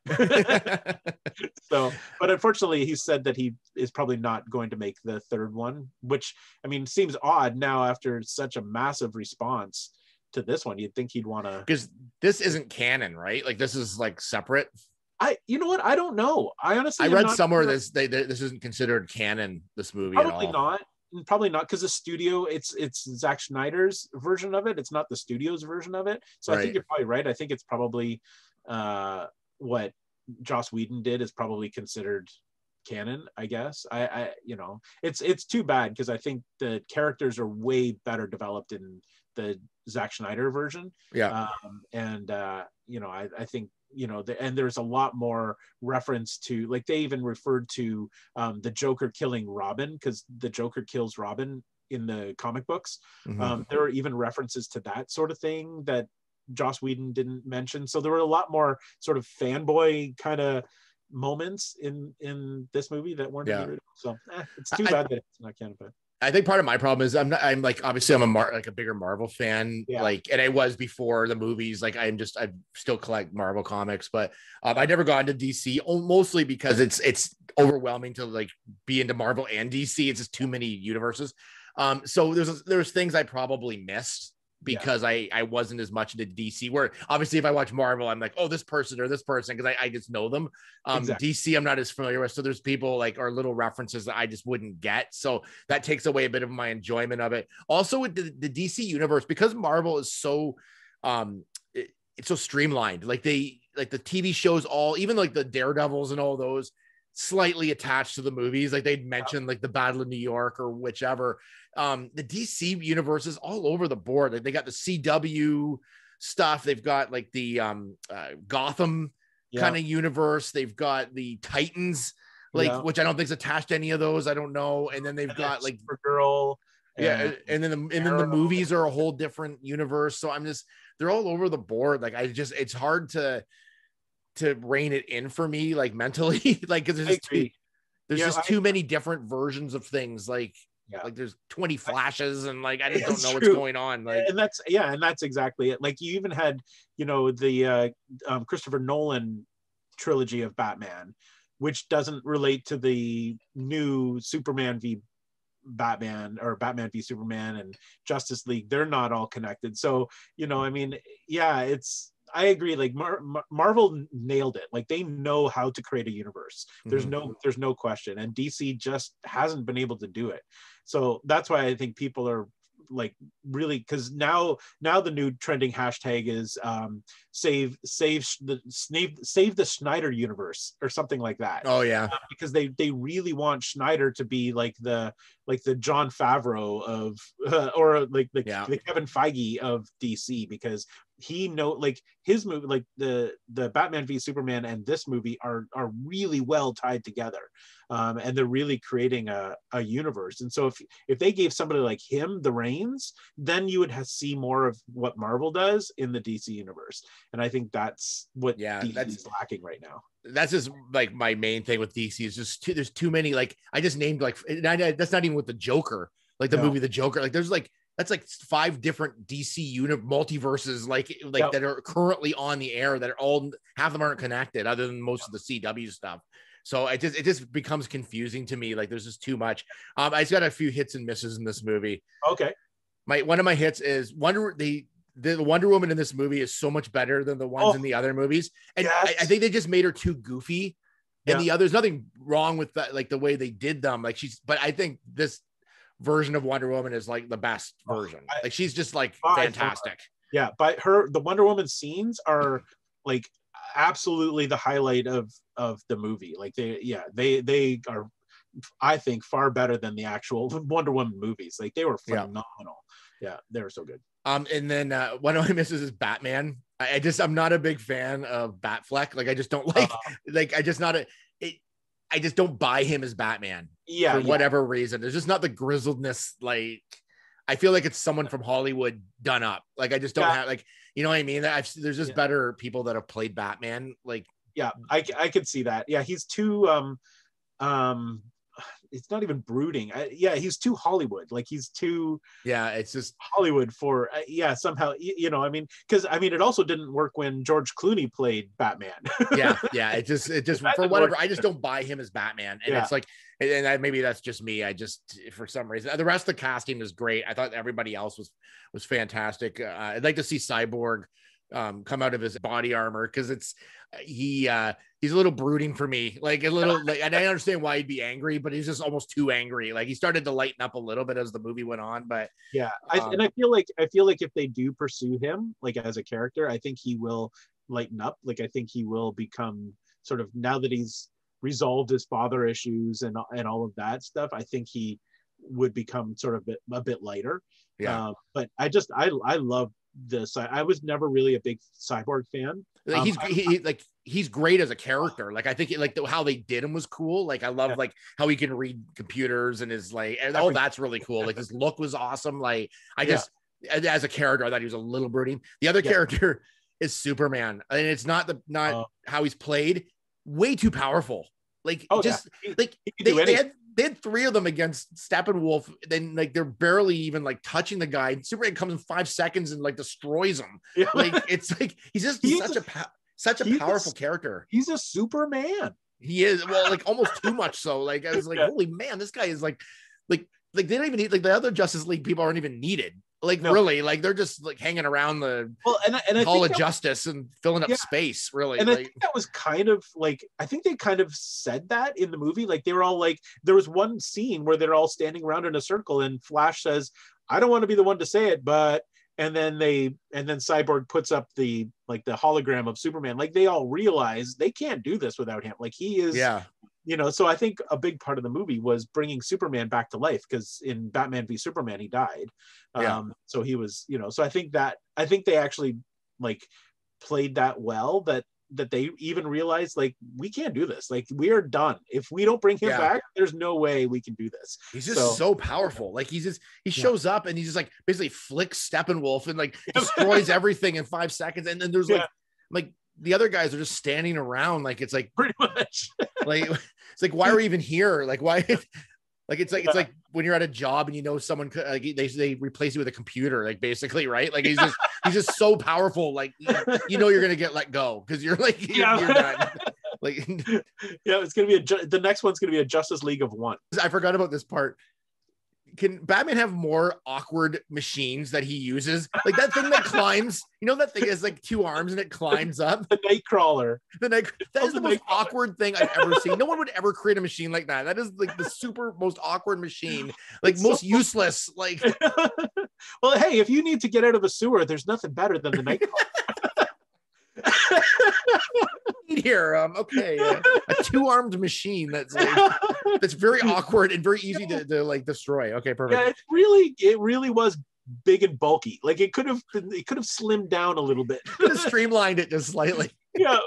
So, but unfortunately he said that he is probably not going to make the third one, which I mean seems odd now after such a massive response to this one. You'd think he'd want to, because this isn't canon, right? Like this is like separate. You know what? I don't know. I honestly, I read somewhere this isn't considered canon. This movie, probably at all. Probably not, because the studio, it's Zack Snyder's version of it. It's not the studio's version of it. So I think you're probably right. I think it's probably what Joss Whedon did is probably considered canon, I guess. It's too bad, because I think the characters are way better developed in the Zack Snyder version. I think and there's a lot more reference to, like, they even referred to the Joker killing Robin, because the Joker kills Robin the comic books. Mhm. There were even references to that sort of thing that Joss Whedon didn't mention. So there were a lot more sort of fanboy kind of moments in this movie that weren't in the Yeah. original. So it's too bad that it's not canon. But I think part of my problem is I'm like, obviously I'm like a bigger Marvel fan, Yeah. like, and I was before the movies. Like I still collect Marvel comics, but I never got into DC, mostly because it's overwhelming to like be into Marvel and DC. It's just too many universes. So there's things I probably missed because I wasn't as much into DC, where obviously if I watch Marvel, I'm like, oh, this person or this person, because I just know them. Exactly. DC, I'm not as familiar with. So there's people like, or little references that I just wouldn't get. So that takes away a bit of my enjoyment of it. Also with the DC universe, because Marvel is so, it's so streamlined. Like the TV shows, even like the Daredevils and all those, slightly attached to the movies. Like they'd mention like the Battle of New York or whichever. The DC universe is all over the board. Like they got the CW stuff. They've got like the Gotham kind of universe. They've got the Titans, like which I don't think is attached to any of those. I don't know. And then they've got like Supergirl. And then the movies are a whole different universe. So they're all over the board. Like it's hard to rein it in for me, like mentally, like because there's just too many different versions of things. Like there's 20 flashes and like I just don't know what's going on. Like, and that's exactly it. Like you even had, the Christopher Nolan trilogy of Batman, which doesn't relate to the new Superman v Batman or Batman v Superman and Justice League. They're not all connected. So, I agree. Like Marvel nailed it. Like they know how to create a universe. There's no question. And DC just hasn't been able to do it. So that's why I think people are like really, because now the new trending hashtag is save the Snyder universe or something like that. Oh yeah, because they really want Snyder to be like the Jon Favreau of or like the Kevin Feige of DC, because he like his movie, like the Batman v Superman and this movie are really well tied together, and they're really creating a universe. And so if they gave somebody like him the reins, then you would see more of what Marvel does in the DC universe. And I think that's what DC is lacking right now. That's just like my main thing with DC is just there's too many. Like I just named like that's not even with the Joker, like the movie The Joker. Like there's like that's like 5 different DC multiverses like that are currently on the air that are all, half of them aren't connected other than most of the CW stuff. So it just becomes confusing to me. Like there's just too much. I just got a few hits and misses in this movie. Okay. One of my hits is the Wonder Woman in this movie is so much better than the ones in the other movies. And I think they just made her too goofy. And there's nothing wrong with that, like the way they did them. Like but I think this version of Wonder Woman is like the best version. Like she's just like fantastic. Yeah, but the Wonder Woman scenes are like absolutely the highlight of the movie. Like they are, I think, far better than the actual Wonder Woman movies. Like they were phenomenal. Yeah, they were so good. And then one of my misses is Batman. I'm not a big fan of Batfleck. Like I just don't like I just don't buy him as Batman for whatever reason. There's just not the grizzledness. Like I feel like it's someone from Hollywood done up. Like I just don't have like, you know what I mean? There's just better people that have played Batman. Like, I could see that. Yeah. He's too, it's not even brooding. He's too Hollywood. Like he's too it's just Hollywood for somehow, I mean, because I mean it also didn't work when George Clooney played Batman. It just for whatever, I just don't buy him as Batman. And it's like, and maybe that's just me. I just, for some reason, the rest of the casting was great. I thought everybody else was fantastic. I'd like to see Cyborg come out of his body armor, because he's a little brooding for me, like a little like, and I understand why he'd be angry, but he's just almost too angry. Like he started to lighten up a little bit as the movie went on, but I feel like if they do pursue him like as a character, I think he will lighten up. Like I think he will become sort of, now that he's resolved his father issues and all of that stuff, I think he would become sort of a bit lighter. But I love I was never really a big Cyborg fan. He's great as a character. Like I think how they did him was cool. Like I love like how he can read computers and his like that's really cool. Like his look was awesome. Like I just as a character I thought he was a little brooding. The other character is Superman, and it's not how he's played. Way too powerful. Like they had 3 of them against Steppenwolf. Then like they're barely even like touching the guy. Superman comes in 5 seconds and like destroys him. Yeah. Like it's like he's such a powerful character. He's a Superman. He is. Well, like almost too much so. Like I was like, holy man, this guy is like they don't even need, like the other Justice League people aren't even needed. Like really, like they're just like hanging around the Hall of Justice and filling up space, really. And I think that was kind of like, I think they kind of said that in the movie. Like they were all like, there was one scene where they're all standing around in a circle and Flash says, I don't want to be the one to say it, but and then Cyborg puts up the hologram of Superman. Like they all realize they can't do this without him. Like he is so I think a big part of the movie was bringing Superman back to life, because in Batman v Superman he died. So he was, so I think they actually like played that well, that they even realized like we can't do this. Like we are done. If we don't bring him back, there's no way we can do this. He's just so powerful. Like he shows up and he just like basically flicks Steppenwolf and like destroys everything in 5 seconds. And then there's like the other guys are just standing around. Like it's like pretty much like it's like, why are we even here? Like why? Like it's like when you're at a job and someone could, like they replace you with a computer, like basically, right? Like he's just so powerful. Like you're gonna get let go because you're like you're done. Like it's gonna be the next one's gonna be a Justice League of One. I forgot about this part. Can Batman have more awkward machines that he uses? Like that thing that climbs, that thing has like 2 arms and it climbs up. The Nightcrawler. That is the most awkward thing I've ever seen. No one would ever create a machine like that. That is like the super most awkward machine, like it's most useless. Like, well, hey, if you need to get out of a sewer, there's nothing better than the Nightcrawler. Here, okay, a 2-armed machine that's very awkward and very easy to like destroy. Okay, perfect. Yeah, it really was big and bulky. Like it could have slimmed down a little bit. Streamlined it just slightly. Yeah.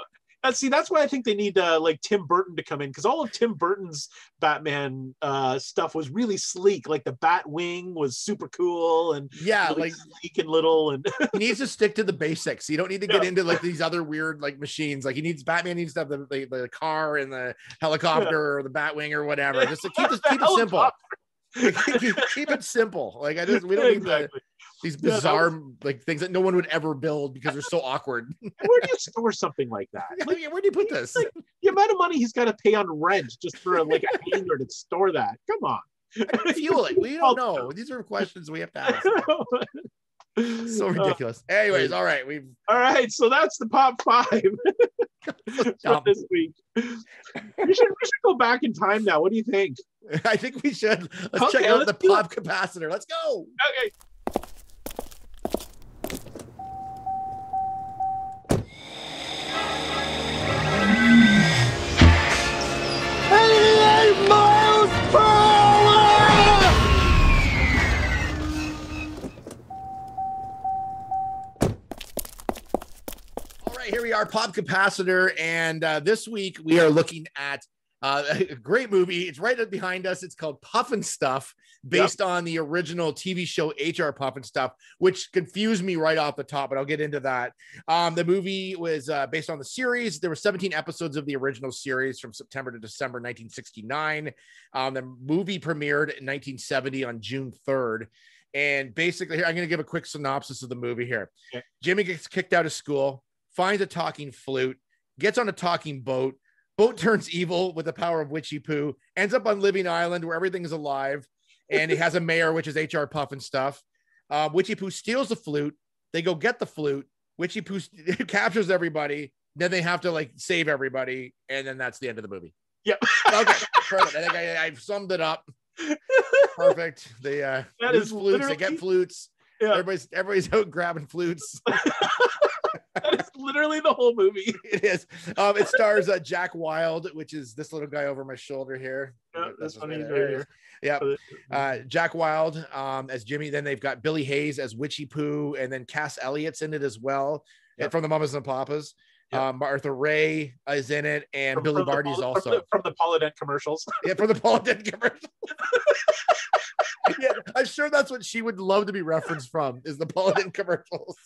That's why I think they need like Tim Burton to come in, because all of Tim Burton's Batman stuff was really sleek. Like the Batwing was super cool and really like sleek and little. And he needs to stick to the basics. You don't need to get into like these other weird like machines. Like Batman needs to have the car and the helicopter or the Batwing or whatever. Just to keep it simple. keep it simple. Like we don't need these bizarre like things that no one would ever build because they're so awkward. Where do you store something like that? Like, where do you put this? Like, the amount of money he's got to pay on rent just for like a hanger to store that. Come on. Fuel it. We don't know. These are questions we have to ask. So ridiculous. Anyways, all right. All right. So that's the Pop 5 for this week. We should go back in time now. What do you think? I think we should. Let's check out the pop capacitor. Let's go. Okay. Here we are, Pop Capacitor, and this week we are looking at a great movie. It's right behind us. It's called PUFNSTUF, based on the original TV show HR PUFNSTUF, which confused me right off the top, but I'll get into that. The movie was based on the series. There were 17 episodes of the original series from September to December 1969. The movie premiered in 1970 on June 3rd. And basically, here I'm going to give a quick synopsis of the movie here. Okay. Jimmy gets kicked out of school, finds a talking flute, gets on a talking boat. Boat turns evil with the power of Witchy Poo, ends up on Living Island where everything is alive, and it has a mayor, which is HR PUFNSTUF. Witchy Poo steals the flute. They go get the flute. Witchy Poo captures everybody. Then they have to like save everybody, and then that's the end of the movie. Yep. Okay, perfect. I think I've summed it up. Perfect. They lose flutes. They get flutes. Yeah. Everybody's out grabbing flutes. That is literally the whole movie. It is. It stars Jack Wild, which is this little guy over my shoulder here. Yeah, That's this one he's right right here. Yeah. Jack Wild as Jimmy. Then they've got Billy Hayes as Witchy Poo, and then Cass Elliott's in it as well, from the Mamas and Papas. Martha Ray is in it, and Billy Barty's also from the Polydent commercials. Yeah, from the Polydent commercials. Yeah, I'm sure that's what she would love to be referenced from, is the Polydent commercials.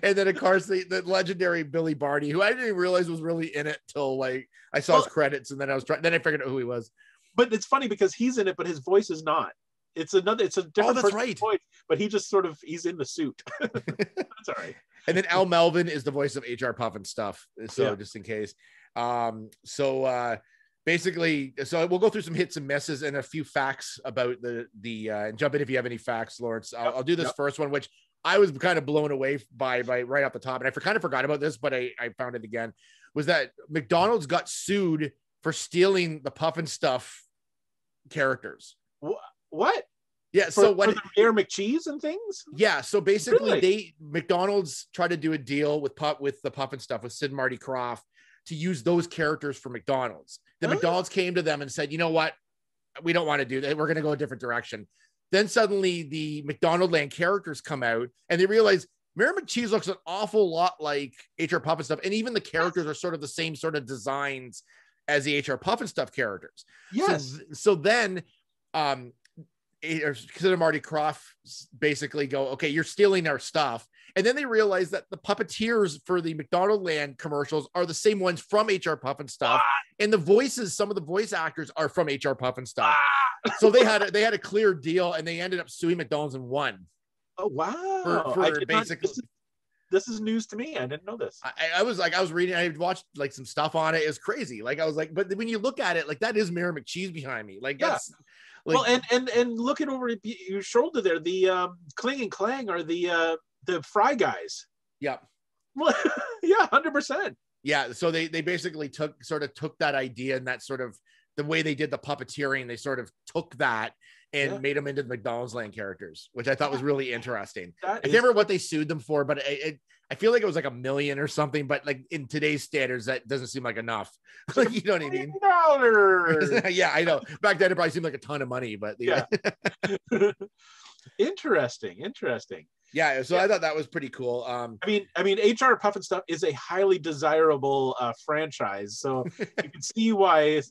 And then of course the legendary Billy Barty, who I didn't even realize was really in it till like I saw his credits, and then then I figured out who he was. But it's funny because he's in it, but his voice is not. It's a different person's voice, but he just he's in the suit. That's all right. And then Al Melvin is the voice of HR PUFNSTUF. So just in case. Basically, so we'll go through some hits and misses and a few facts about the and jump in if you have any facts, Lawrence. I'll do this first one, which I was kind of blown away by right off the top, and I kind of forgot about this, but I found it again. Was that McDonald's got sued for stealing the PUFNSTUF characters? What? Yeah, for the Mayor McCheese and things. Yeah, so basically, McDonald's tried to do a deal with the PUFNSTUF with Sid and Marty Krofft to use those characters for McDonald's. Then McDonald's came to them and said, "You know what? We don't want to do that. We're going to go a different direction." Then suddenly the McDonald Land characters come out, and they realize Mayor McCheese looks an awful lot like HR PUFNSTUF, and even the characters are sort of the same sort of designs as the HR PUFNSTUF characters. Yes. So then, Sid and Marty Krofft basically go, "Okay, you're stealing our stuff." And then they realize that the puppeteers for the McDonald Land commercials are the same ones from HR PUFNSTUF, and the voices, some of the voice actors are from HR PUFNSTUF. So they had a clear deal, and they ended up suing McDonald's and won. Oh wow! This is news to me. I didn't know this. I was reading. I watched like some stuff on it. It was crazy. Like I was like, but when you look at it, like that is Mayor McCheese behind me. Like that's. Like, well, and looking over your shoulder there, the Kling and Clang are the Fry guys. Yeah. Well, yeah, 100%. Yeah. So they basically took that idea, and that sort of the way they did the puppeteering, they sort of took that and made them into the McDonald's Land characters, which I thought was really interesting. I can't remember what they sued them for, but I feel like it was like $1 million or something, but like in today's standards, that doesn't seem like enough. Like, you know what I mean? Yeah, I know. Back then, it probably seemed like a ton of money, but Interesting. Yeah, so I thought that was pretty cool. I mean, HR PUFNSTUF is a highly desirable franchise, so you can see why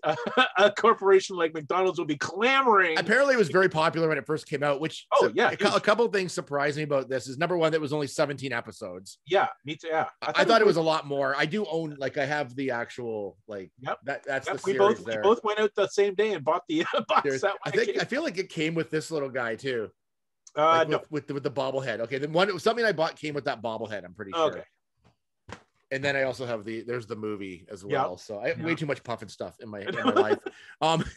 a corporation like McDonald's will be clamoring. Apparently, it was very popular when it first came out. Which a couple of things surprised me about this is number one, that was only 17 episodes. Yeah, me too. Yeah, I thought it was a lot more. I do own, like, I have the actual that's the series. We both went out the same day and bought the box set. I feel like it came with this little guy too. No. with the bobblehead. Okay, then something I bought came with that bobblehead, I'm pretty sure. Okay. And then I also have there's the movie as well. Yep. So I have way too much PUFNSTUF in my life.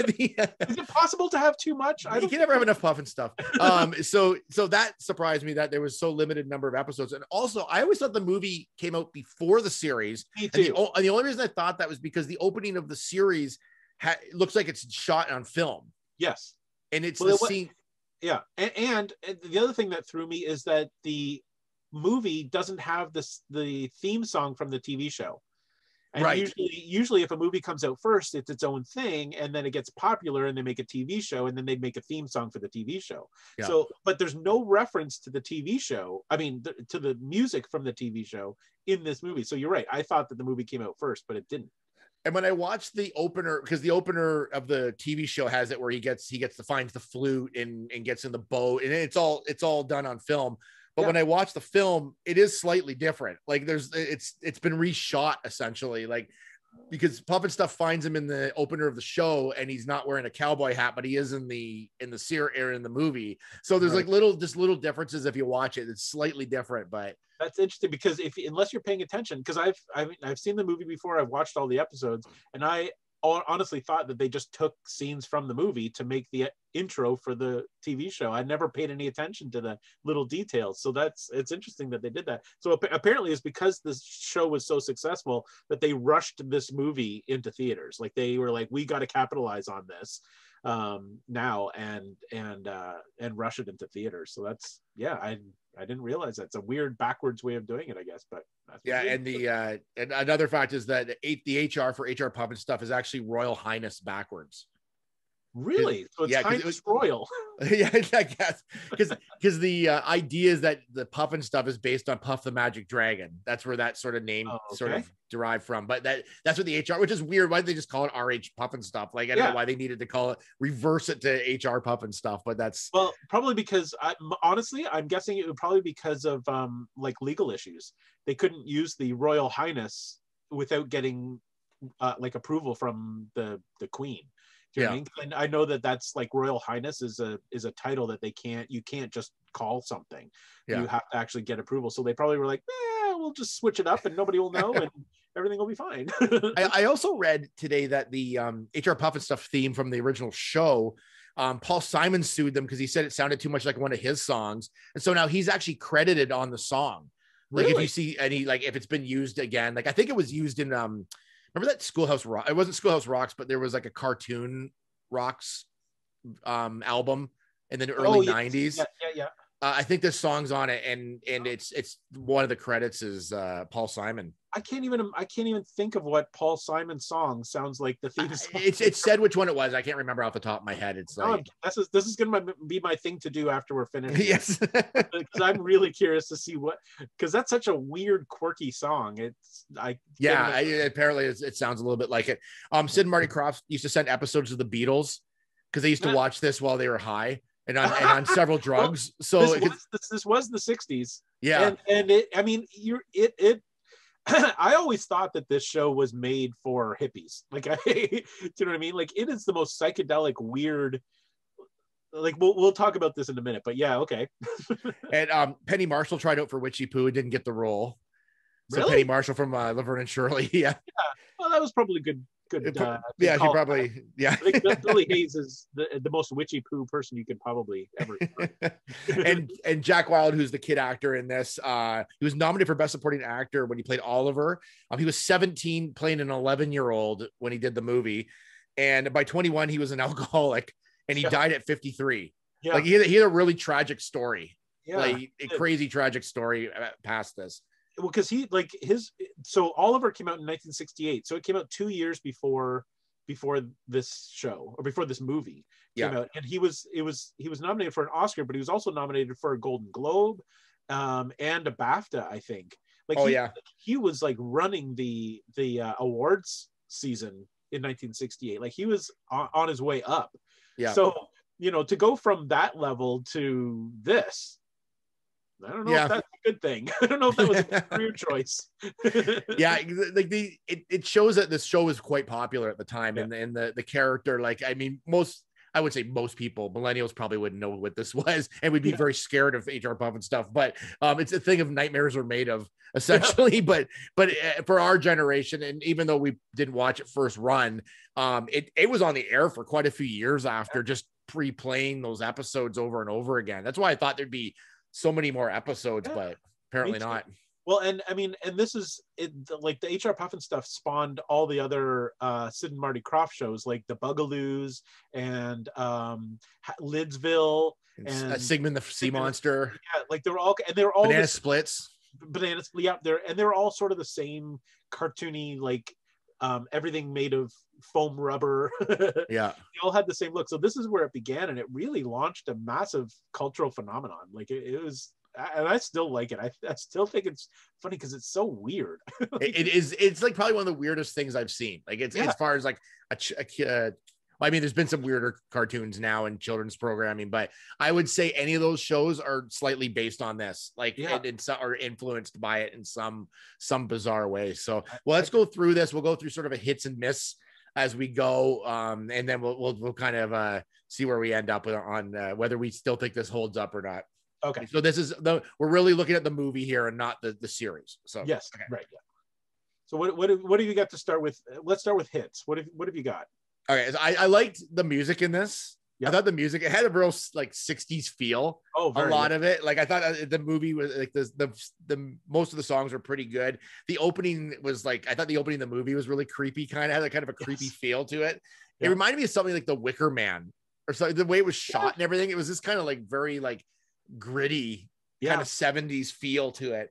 Is it possible to have too much? You can never have enough PUFNSTUF. So that surprised me that there was so limited number of episodes. And also, I always thought the movie came out before the series. Me too. And the only reason I thought that was because the opening of the series looks like it's shot on film. Yes. And it's the scene. Yeah, and the other thing that threw me is that the movie doesn't have the theme song from the TV show. And usually if a movie comes out first, it's its own thing, and then it gets popular and they make a TV show, and then they make a theme song for the TV show. Yeah. So, but there's no reference to the TV show. I mean, to the music from the TV show in this movie. So you're right. I thought that the movie came out first, but it didn't. And when I watched the opener, because the opener of the TV show has it where he finds the flute and gets in the boat, and it's all done on film. But when I watch the film, it is slightly different. Like it's been reshot essentially, like because PUFNSTUF finds him in the opener of the show, and he's not wearing a cowboy hat, but he is in the movie. So there's like little differences if you watch it. It's slightly different, but that's interesting because unless you're paying attention, because I've seen the movie before, I've watched all the episodes, and I honestly thought that they just took scenes from the movie to make the intro for the TV show. I never paid any attention to the little details. So it's interesting that they did that. So apparently it's because this show was so successful that they rushed this movie into theaters. Like they were like, we got to capitalize on this. now and rush it into theaters. So that's, yeah, I didn't realize that. It's a weird backwards way of doing it, I guess, but that's yeah. And and another fact is that the HR for HR Puff and Stuff is actually Royal Highness backwards. Really? So it's Highness Royal. Yeah, I guess because the idea is that the Puff and Stuff is based on Puff the Magic Dragon. That's where that sort of name sort of derived from. But that's what the HR, which is weird. Why did they just call it RH Puff and Stuff? Like I don't know why they needed to call it, reverse it to HR Puff and Stuff. But that's probably because honestly, I'm guessing it would probably because of like legal issues. They couldn't use the Royal Highness without getting like approval from the Queen. Do you know what I mean? And I know that's like Royal Highness is a title that you can't just call something. You have to actually get approval. So they probably were like, we'll just switch it up and nobody will know and everything will be fine. I also read today that the HR Puff and Stuff theme from the original show, Paul Simon sued them because he said it sounded too much like one of his songs. And so now he's actually credited on the song. Like if you see any, like if it's been used again, like I think it was used in remember that Schoolhouse Rock? It wasn't Schoolhouse Rocks, but there was like a Cartoon Rocks album in the early 90s. Yeah. I think this song's on it, and it's one of the credits is Paul Simon. I can't even think of what Paul Simon's song sounds like the theme song. It said which one it was. I can't remember off the top of my head. It's like this is gonna be my thing to do after we're finished. Yes, because I'm really curious to see because that's such a weird, quirky song. Apparently it sounds a little bit like it. Sid and Marty Krofft used to send episodes of the Beatles because they used to watch this while they were high and on several drugs. So this was the 60s. Yeah, and I always thought that this show was made for hippies. Like, do you know what I mean? Like, it is the most psychedelic, weird. Like, we'll talk about this in a minute, but yeah, okay. And Penny Marshall tried out for Witchy Poo and didn't get the role. So really? Penny Marshall from Laverne and Shirley, yeah. Well, that was probably good. She probably, yeah. I think Billy Hayes is the most witchy poo person you could probably ever. and Jack Wilde, who's the kid actor in this, he was nominated for Best Supporting Actor when he played Oliver. He was 17 playing an 11-year-old when he did the movie, and by 21 he was an alcoholic, and he died at 53. Yeah, like he had a really tragic story, like a crazy tragic story past this. Well, because so Oliver came out in 1968, so it came out 2 years before this show or before this movie came out, and he was nominated for an Oscar, but he was also nominated for a Golden Globe and a BAFTA, I think. He was like running the awards season in 1968. Like he was on his way up. Yeah. So to go from that level to this. I don't know if that's a good thing. I don't know if that was a career choice. Like it shows that this show was quite popular at the time, and the character, like I would say most people, millennials probably wouldn't know what this was, and we'd be very scared of HR Puff and Stuff. But it's a thing of nightmares are made of, essentially. Yeah. But for our generation, and even though we didn't watch it first run, it was on the air for quite a few years after, just pre-playing those episodes over and over again. That's why I thought there'd be so many more episodes, but apparently not. Well, and I mean, and this is it, like the HR Puff and Stuff spawned all the other Sid and Marty Krofft shows, like the Bugaloos and Lidsville and Sigmund the Sea Monster. Yeah, like they were all Banana Splits. They're all sort of the same cartoony, like everything made of foam rubber. Yeah, they all had the same look. So this is where it began, and it really launched a massive cultural phenomenon. Like it was, and I still like it. I still think it's funny because it's so weird. It is. It's like probably one of the weirdest things I've seen. Like it's as far as like I mean, there's been some weirder cartoons now in children's programming, but I would say any of those shows are slightly based on this, like or influenced by it in some bizarre way. So, let's go through this. We'll go through sort of a hits and miss as we go, and then we'll kind of see where we end up with on whether we still think this holds up or not. Okay. So this is we're really looking at the movie here and not the series. So yes, okay. Right. Yeah. So what have you got to start with? Let's start with hits. What have you got? Okay, so I liked the music in this. I thought the music, it had a real like 60s feel. Oh, a lot of it. Like I thought the movie was like the most of the songs were pretty good. The opening was like, I thought the opening of the movie was really creepy, had a kind of a creepy feel to it. It reminded me of something like The Wicker Man or something. The way it was shot and everything, it was this kind of like very like gritty kind of 70s feel to it.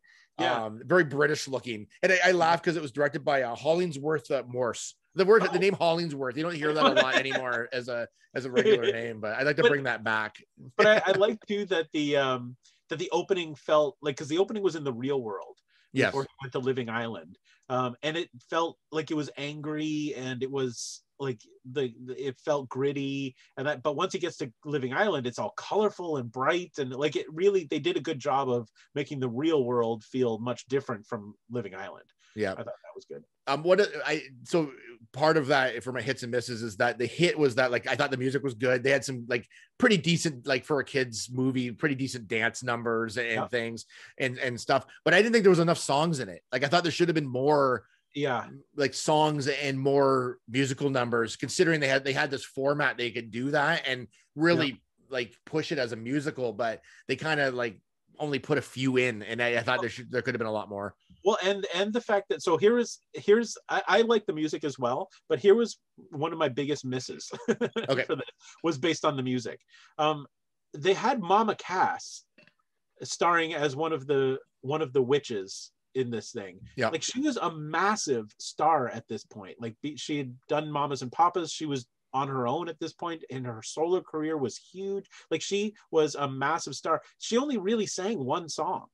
Very British looking. And I laughed because it was directed by Hollingsworth Morse. The name Hollingsworth, you don't hear that a lot anymore as a regular name, but I'd like to bring that back. But I like too that the opening felt like, because the opening was in the real world before he went to Living Island, and it felt like it was angry, and it was like it felt gritty, but once he gets to Living Island, it's all colorful and bright, and like it really, they did a good job of making the real world feel much different from Living Island. I thought that was good. So part of that for my hits and misses is that the hit was that like I thought the music was good. They had some like pretty decent, like for a kids movie, pretty decent dance numbers and things and stuff. But I didn't think there was enough songs in it. Like I thought there should have been more like songs and more musical numbers, considering they had this format they could do that and really like push it as a musical, but they kind of like only put a few in, and I thought there could have been a lot more. Well, and the fact that, so here's I like the music as well, but here was one of my biggest misses for this, was based on the music. They had Mama Cass starring as one of the witches in this thing. Like she was a massive star at this point. Like she had done Mamas and Papas. She was on her own at this point, and her solo career was huge. Like she was a massive star. She only really sang one song.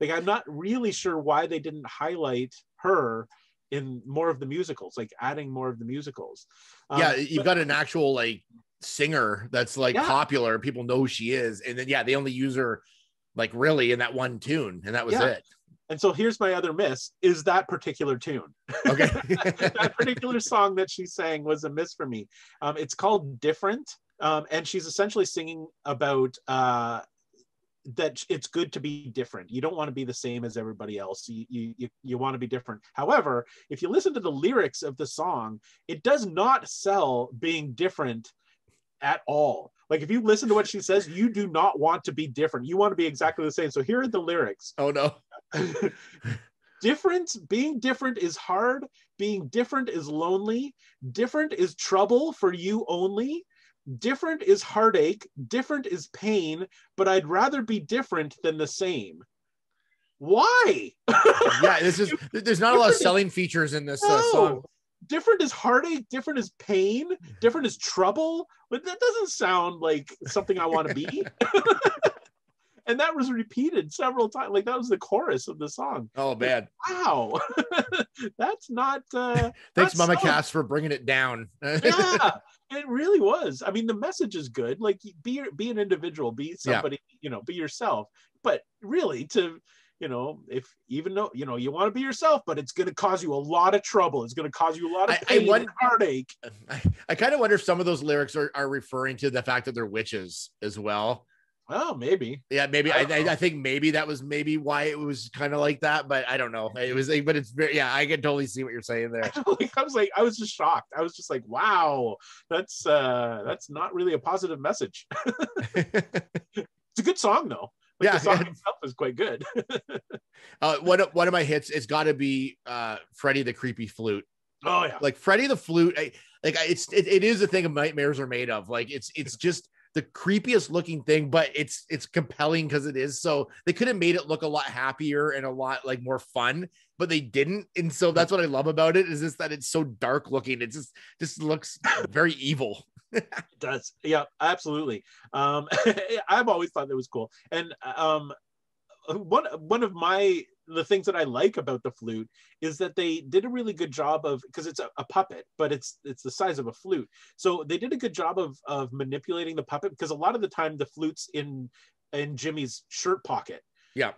Like I'm not really sure why they didn't highlight her in more of the musicals, like adding more of the musicals. You've got an actual like singer that's like popular, people know who she is, and then they only use her like really in that one tune, and that was it. And so here's my other miss, is that particular tune. Okay. That particular song that she sang was a miss for me. It's called Different. And she's essentially singing about that it's good to be different. You don't want to be the same as everybody else. You want to be different. However, if you listen to the lyrics of the song, it does not sell being different at all. Like if you listen to what she says, you do not want to be different. You want to be exactly the same. So here are the lyrics. Oh no. Being different is hard. Being different is lonely. Different is trouble for you only. Different is heartache. Different is pain. But I'd rather be different than the same. Why? There's not a lot of selling features in this song. Different is heartache. Different is pain. Different is trouble. But that doesn't sound like something I want to be. And that was repeated several times. Like that was the chorus of the song. Oh man! Wow, that's not. Thanks, Mama Cass, for bringing it down. Yeah, it really was. I mean, the message is good. Like, be an individual, be somebody. Be yourself. But really, if even though you want to be yourself, but it's going to cause you a lot of trouble. It's going to cause you a lot of pain and heartache. I kind of wonder if some of those lyrics are referring to the fact that they're witches as well. Oh, maybe. Yeah, maybe. I think maybe that was maybe why it was kind of like that, but I don't know. It was, but it's very, I can totally see what you're saying there. I was just shocked. I was just like, wow, that's not really a positive message. It's a good song though. The song itself is quite good. One of my hits, it's got to be Freddie the Creepy Flute. Oh yeah, like Freddie the Flute. It is a thing of nightmares are made of. Like it's just the creepiest looking thing, but it's compelling because it is. So they could have made it look a lot happier and a lot like more fun, but they didn't. And so that's what I love about it, is just that it's so dark looking. It just looks very evil. It does. Yeah, absolutely. I've always thought that was cool. And one of the things that I like about the flute is that they did a really good job of, because it's a puppet, but it's the size of a flute. So they did a good job of manipulating the puppet, because a lot of the time the flute's in Jimmy's shirt pocket. Yeah.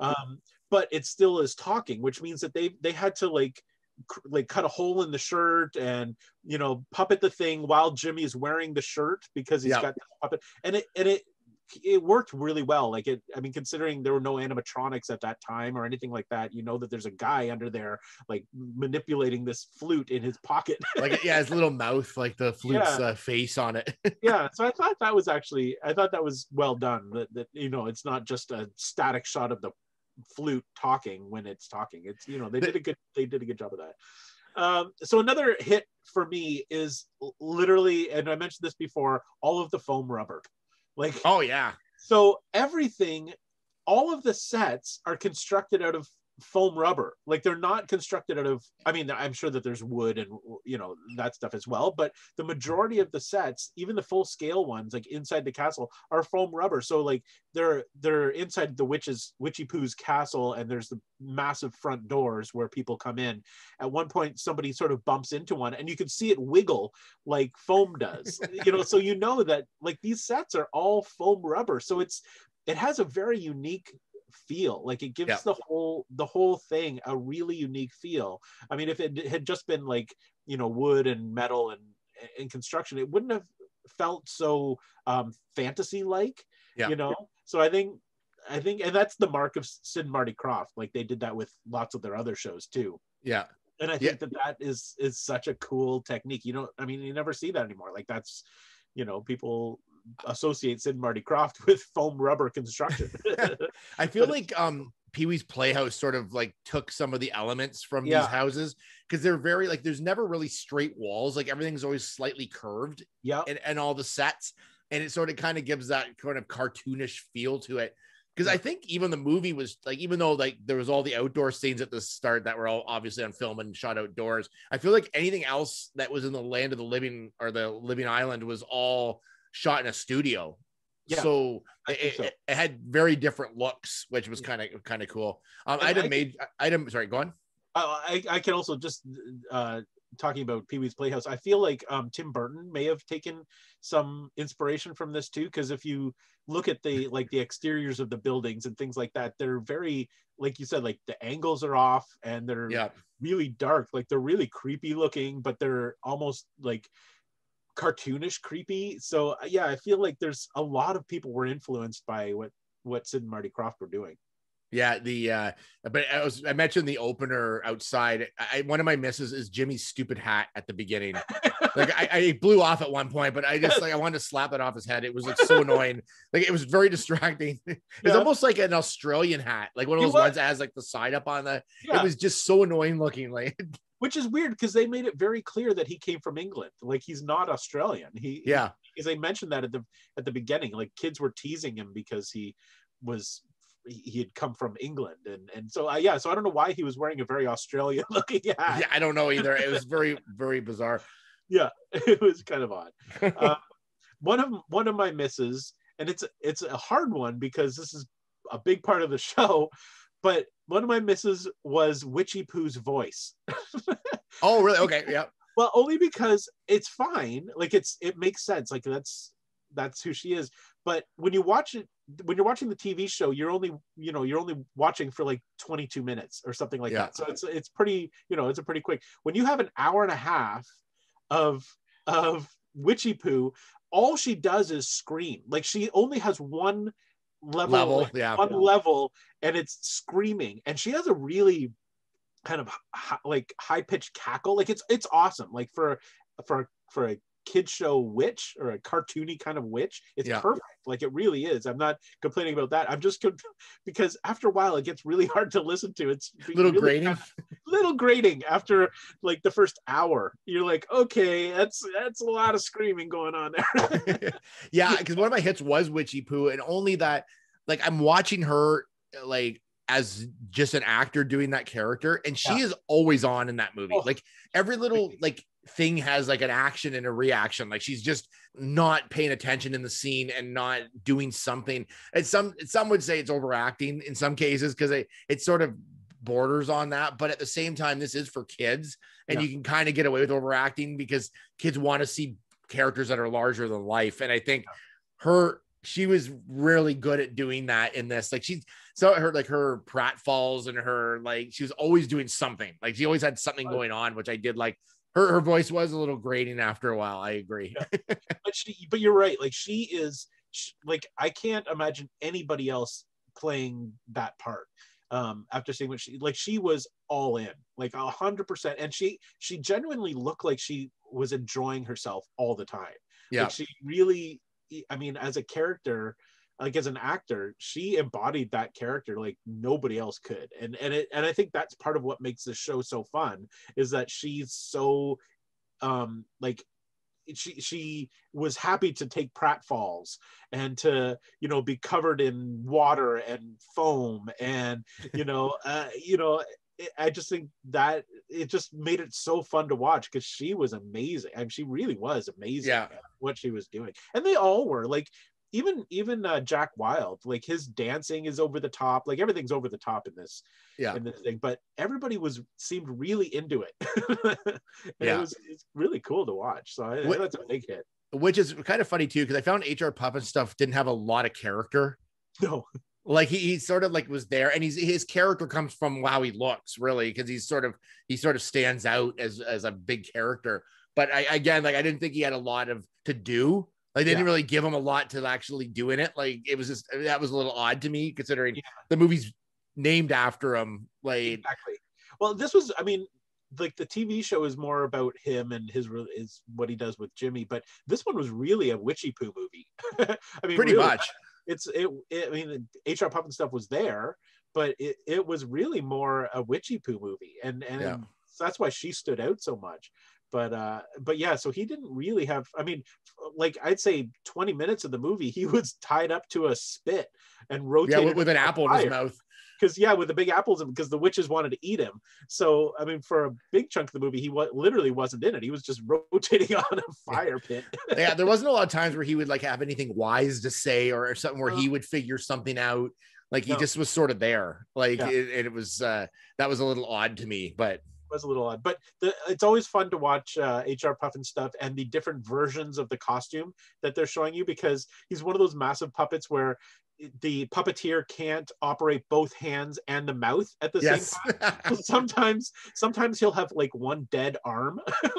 But it still is talking, which means that they had to like cut a hole in the shirt and puppet the thing while Jimmy is wearing the shirt, because he's got the puppet, and it worked really well. Like I mean, considering there were no animatronics at that time or anything like that, you know that there's a guy under there like manipulating this flute in his pocket. Like, yeah, his little mouth, like the flute's face on it. Yeah, so I thought that was well done. That you know, it's not just a static shot of the flute talking when it's talking. It's, you know, they did a good job of that. So another hit for me is literally, and I mentioned this before, all of the foam rubber. Like, oh yeah. So everything, all of the sets are constructed out of foam rubber. Like, they're not constructed out of, I mean, I'm sure that there's wood and, you know, that stuff as well, but the majority of the sets, even the full scale ones, like inside the castle, are foam rubber. So like they're inside the Witchy Poo's castle, and there's the massive front doors where people come in. At one point, somebody sort of bumps into one, and you can see it wiggle like foam does. You know, so you know that like these sets are all foam rubber. So it has a very unique feel. Like, it gives the whole thing a really unique feel. I mean, if it had just been like, you know, wood and metal and construction, it wouldn't have felt so fantasy like, you know. So I think and that's the mark of Sid and Marty Krofft. Like, they did that with lots of their other shows too. Yeah. And I think that is such a cool technique. You know, I mean, you never see that anymore. Like, that's, you know, people associate Sid and Marty Krofft with foam rubber construction. I feel like Pee-wee's Playhouse sort of like took some of the elements from these houses, because they're very like, there's never really straight walls. Like, everything's always slightly curved. And all the sets, and it sort of kind of gives that kind of cartoonish feel to it. Because I think even the movie was like, even though like there was all the outdoor scenes at the start that were all obviously on film and shot outdoors, I feel like anything else that was in the land of the living or the living island was all shot in a studio. So it had very different looks, which was kind of cool. Sorry, go on. I can also just talking about Pee-wee's Playhouse, I feel like Tim Burton may have taken some inspiration from this too, because if you look at the exteriors of the buildings and things like that, they're very, like you said, like the angles are off and they're really dark. Like, they're really creepy looking, but they're almost like cartoonish creepy. So yeah, I feel like there's a lot of people were influenced by what Sid and Marty Krofft were doing. But I mentioned the opener outside. One of my misses is Jimmy's stupid hat at the beginning. Like, I blew off at one point, but I just like, I wanted to slap it off his head. It was like so annoying. Like, it was very distracting. It's almost like an Australian hat, like one of those ones that has like the side up on the. It was just so annoying looking. Like, which is weird because they made it very clear that he came from England. Like, he's not Australian. Because they mentioned that at the beginning. Like, kids were teasing him because he had come from England, and so so I don't know why he was wearing a very Australian looking hat. I don't know either. It was very, very bizarre. It was kind of odd. One of my misses, and it's a hard one because this is a big part of the show, but one of my misses was Witchy Poo's voice. Oh, really? Okay, yeah. Well, only because it's fine. Like, it makes sense. Like, that's who she is. But when you're watching the TV show, you're only watching for like 22 minutes or something like that. So it's pretty, it's a pretty quick. When you have an hour and a half of Witchy Poo, all she does is scream. Like, she only has one level, and it's screaming. And she has a really kind of high-pitched cackle. Like, it's awesome. Like, for a kid show witch or a cartoony kind of witch, it's perfect. Like, it really is. I'm not complaining about that. I'm just because after a while it gets really hard to listen to. It's little grating. Little grating after like the first hour. You're like, okay, that's a lot of screaming going on there. Because one of my hits was Witchy Poo, and only that, like, I'm watching her like as just an actor doing that character, and she is always on in that movie. Like, every little like thing has like an action and a reaction. Like, she's just not paying attention in the scene and not doing something. And some would say it's overacting in some cases, because it sort of borders on that. But at the same time, this is for kids, and you can kind of get away with overacting because kids want to see characters that are larger than life. And I think she was really good at doing that in this. Like, her pratfalls and her, like, she was always doing something. Like, she always had something going on, which I did like. Her voice was a little grating after a while. I agree. But you're right. Like, she is like I can't imagine anybody else playing that part. After seeing what she was all in, like 100%, and she genuinely looked like she was enjoying herself all the time. Yeah, like she really, I mean, as a character, like as an actor, she embodied that character like nobody else could. And I think that's part of what makes this show so fun, is that she's so like she was happy to take pratfalls and to, you know, be covered in water and foam and, I just think that it just made it so fun to watch, because she was amazing. I mean, she really was amazing at what she was doing. And they all were, like, even Jack Wild, like his dancing is over the top, like everything's over the top in this thing, but everybody seemed really into it. It's really cool to watch. So that's a big hit. Which is kind of funny too, because I found HR PUFNSTUF didn't have a lot of character. No. Like he sort of like was there, and his character comes from how he looks, really, because he sort of stands out as a big character. But I didn't think he had a lot to do. Like they didn't really give him a lot to actually do in it. Like it was just, that was a little odd to me, considering the movie's named after him. Like exactly. Well, this was, I mean, like the TV show is more about him and his what he does with Jimmy, but this one was really a witchy poo movie. I mean, pretty really, much. I mean, HR PUFNSTUF was there, but it was really more a witchy poo movie, and that's why she stood out so much. But yeah, so he didn't really have, I mean, like I'd say 20 minutes of the movie, he was tied up to a spit and rotated with an apple in his mouth. Because with the big apples, because the witches wanted to eat him. So I mean, for a big chunk of the movie, he literally wasn't in it. He was just rotating on a fire pit. Yeah, there wasn't a lot of times where he would like have anything wise to say, or something where he would figure something out. Like he just was sort of there. Like it was that was a little odd to me, but. Was a little odd, but it's always fun to watch HR PUFNSTUF and the different versions of the costume that they're showing you, because he's one of those massive puppets where the puppeteer can't operate both hands and the mouth at the same time. Sometimes he'll have like one dead arm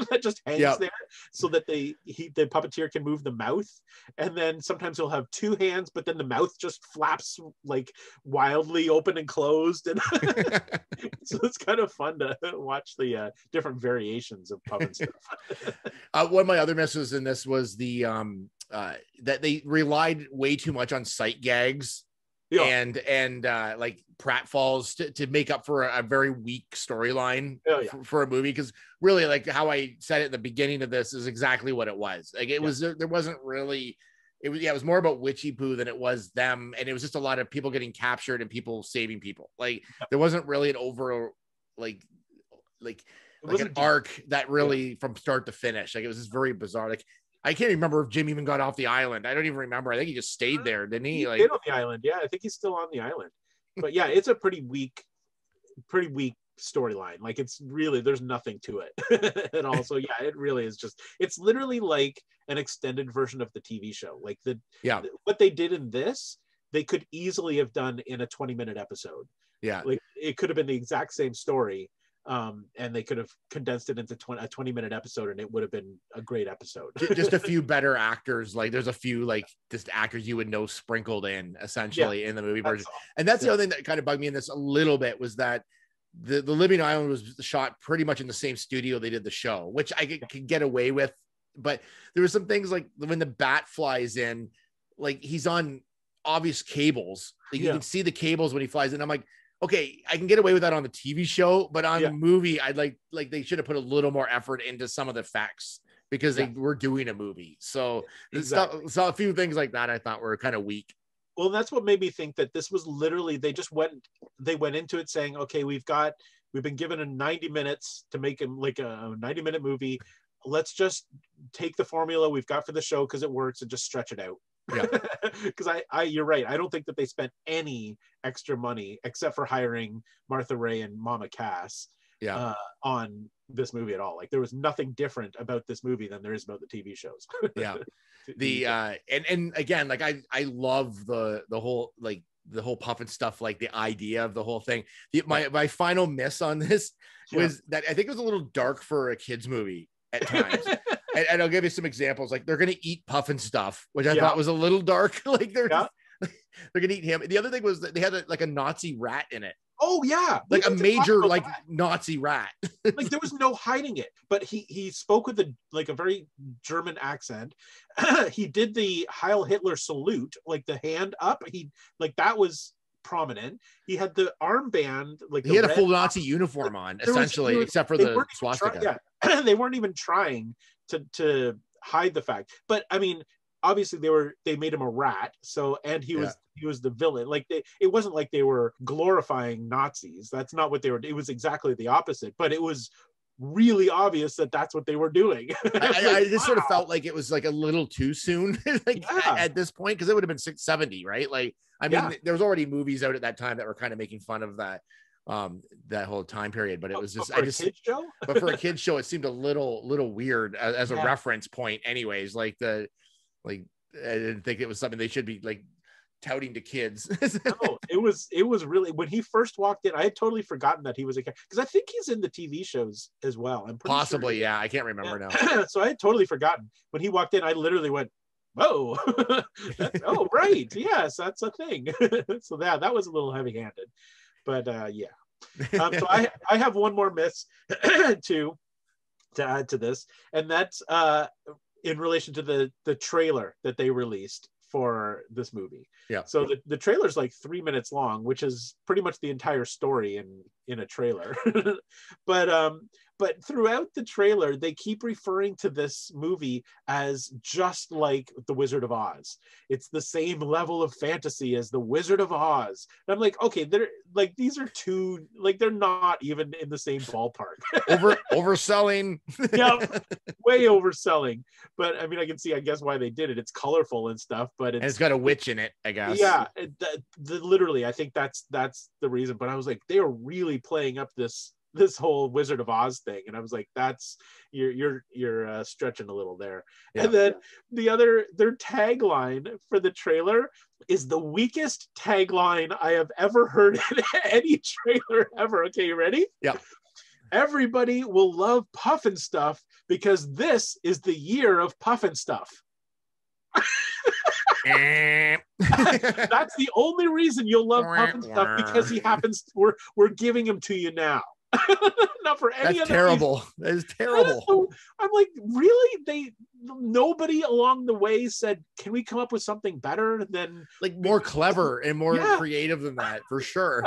that just hangs there, so that the puppeteer can move the mouth, and then sometimes he'll have two hands, but then the mouth just flaps like wildly open and closed, and so it's kind of fun to watch the different variations of PUFNSTUF. One of my other misses in this was the that they relied way too much on sight gags and like pratfalls to make up for a very weak storyline for a movie. Because really, like how I said it in the beginning of this, is exactly what it was. Like it was, there wasn't really, it was more about witchy poo than it was them, and it was just a lot of people getting captured and people saving people. Like there wasn't really an over like an arc that really from start to finish. Like it was just very bizarre. Like I can't remember if Jim even got off the island. I don't even remember. I think he just stayed there, didn't he? Like stayed on the island. Yeah, I think he's still on the island. But yeah, it's a pretty weak storyline. Like it's really, there's nothing to it at all. So yeah, it really is just, it's literally like an extended version of the TV show. Like what they did in this, they could easily have done in a 20-minute episode. Yeah, like it could have been the exact same story. And they could have condensed it into a 20-minute episode, and it would have been a great episode. Just a few better actors. Like there's a few like just actors you would know sprinkled in essentially in the movie version. And that's the other thing that kind of bugged me in this a little bit, was that the Living Island was shot pretty much in the same studio they did the show, which I could get away with. But there were some things like when the bat flies in, like he's on obvious cables. Like you can see the cables when he flies in. I'm like, okay, I can get away with that on the TV show, but on the movie, I'd like they should have put a little more effort into some of the facts, because they were doing a movie. So a few things like that I thought were kind of weak. Well, that's what made me think that this was literally, they went into it saying, okay, we've been given a 90 minutes to make him like a 90-minute movie. Let's just take the formula we've got for the show, because it works, and just stretch it out. Yeah, because you're right. I don't think that they spent any extra money except for hiring Martha Ray and Mama Cass on this movie at all. Like there was nothing different about this movie than there is about the TV shows. And again, like I love the whole like the whole PUFNSTUF, like the idea of the whole thing. My final miss on this was that I think it was a little dark for a kids movie at times. And I'll give you some examples. Like they're gonna eat PUFNSTUF, which I Yeah. thought was a little dark. Like they're Yeah. they're gonna eat him. The other thing was that they had like a Nazi rat in it, Oh yeah, we like a need to talk major about like that. Nazi rat. Like there was no hiding it. But he spoke with a very German accent. He did the Heil Hitler salute, like the hand up. He like that was prominent. He had the armband, like He had a full Nazi uniform on, essentially, except for the swastika. They weren't even trying to hide the fact. But I mean, obviously they made him a rat. So and he was the villain. Like it wasn't like they were glorifying Nazis. That's not what they were. It was exactly the opposite. But it was really obvious that that's what they were doing. I just sort of felt like it was like a little too soon, like at this point, because it would have been 670, right? Like, I mean, there was already movies out at that time that were kind of making fun of that that whole time period, but it was just but for a kid's show, it seemed a little weird as a reference point, anyways. Like I didn't think it was something they should be like touting to kids. No, it was really, when he first walked in, I had totally forgotten that he was a character, because I think he's in the TV shows as well. I'm pretty possibly sure. Yeah, I can't remember now. So I had totally forgotten. When he walked in, I literally went, "Whoa!" Oh, right, yes, that's a thing. So that was a little heavy-handed, but yeah. So I have one more myth to add to this, and that's in relation to the trailer that they released for this movie. Yeah. So the trailer's like 3 minutes long, which is pretty much the entire story in a trailer. But throughout the trailer, they keep referring to this movie as just like The Wizard of Oz. It's the same level of fantasy as The Wizard of Oz. And I'm like, okay, they're like, these are two, like, they're not even in the same ballpark. Overselling. Yeah, way overselling. But I mean, I guess why they did it. It's colorful and stuff, but it's got a witch in it, I guess. Yeah, literally, I think that's the reason. But I was like, they are really playing up this whole Wizard of Oz thing, and I was like, that's you're stretching a little there. Yeah. And then their tagline for the trailer is the weakest tagline I have ever heard in any trailer ever. Okay, you ready? Yeah. Everybody will love PUFNSTUF because this is the year of PUFNSTUF. That's the only reason you'll love PUFNSTUF, because he happens. We're giving him to you now. Not for any other terrible reason. That is terrible. So I'm like, really? Nobody along the way said, can we come up with something better than, like, more clever and more creative than that, for sure.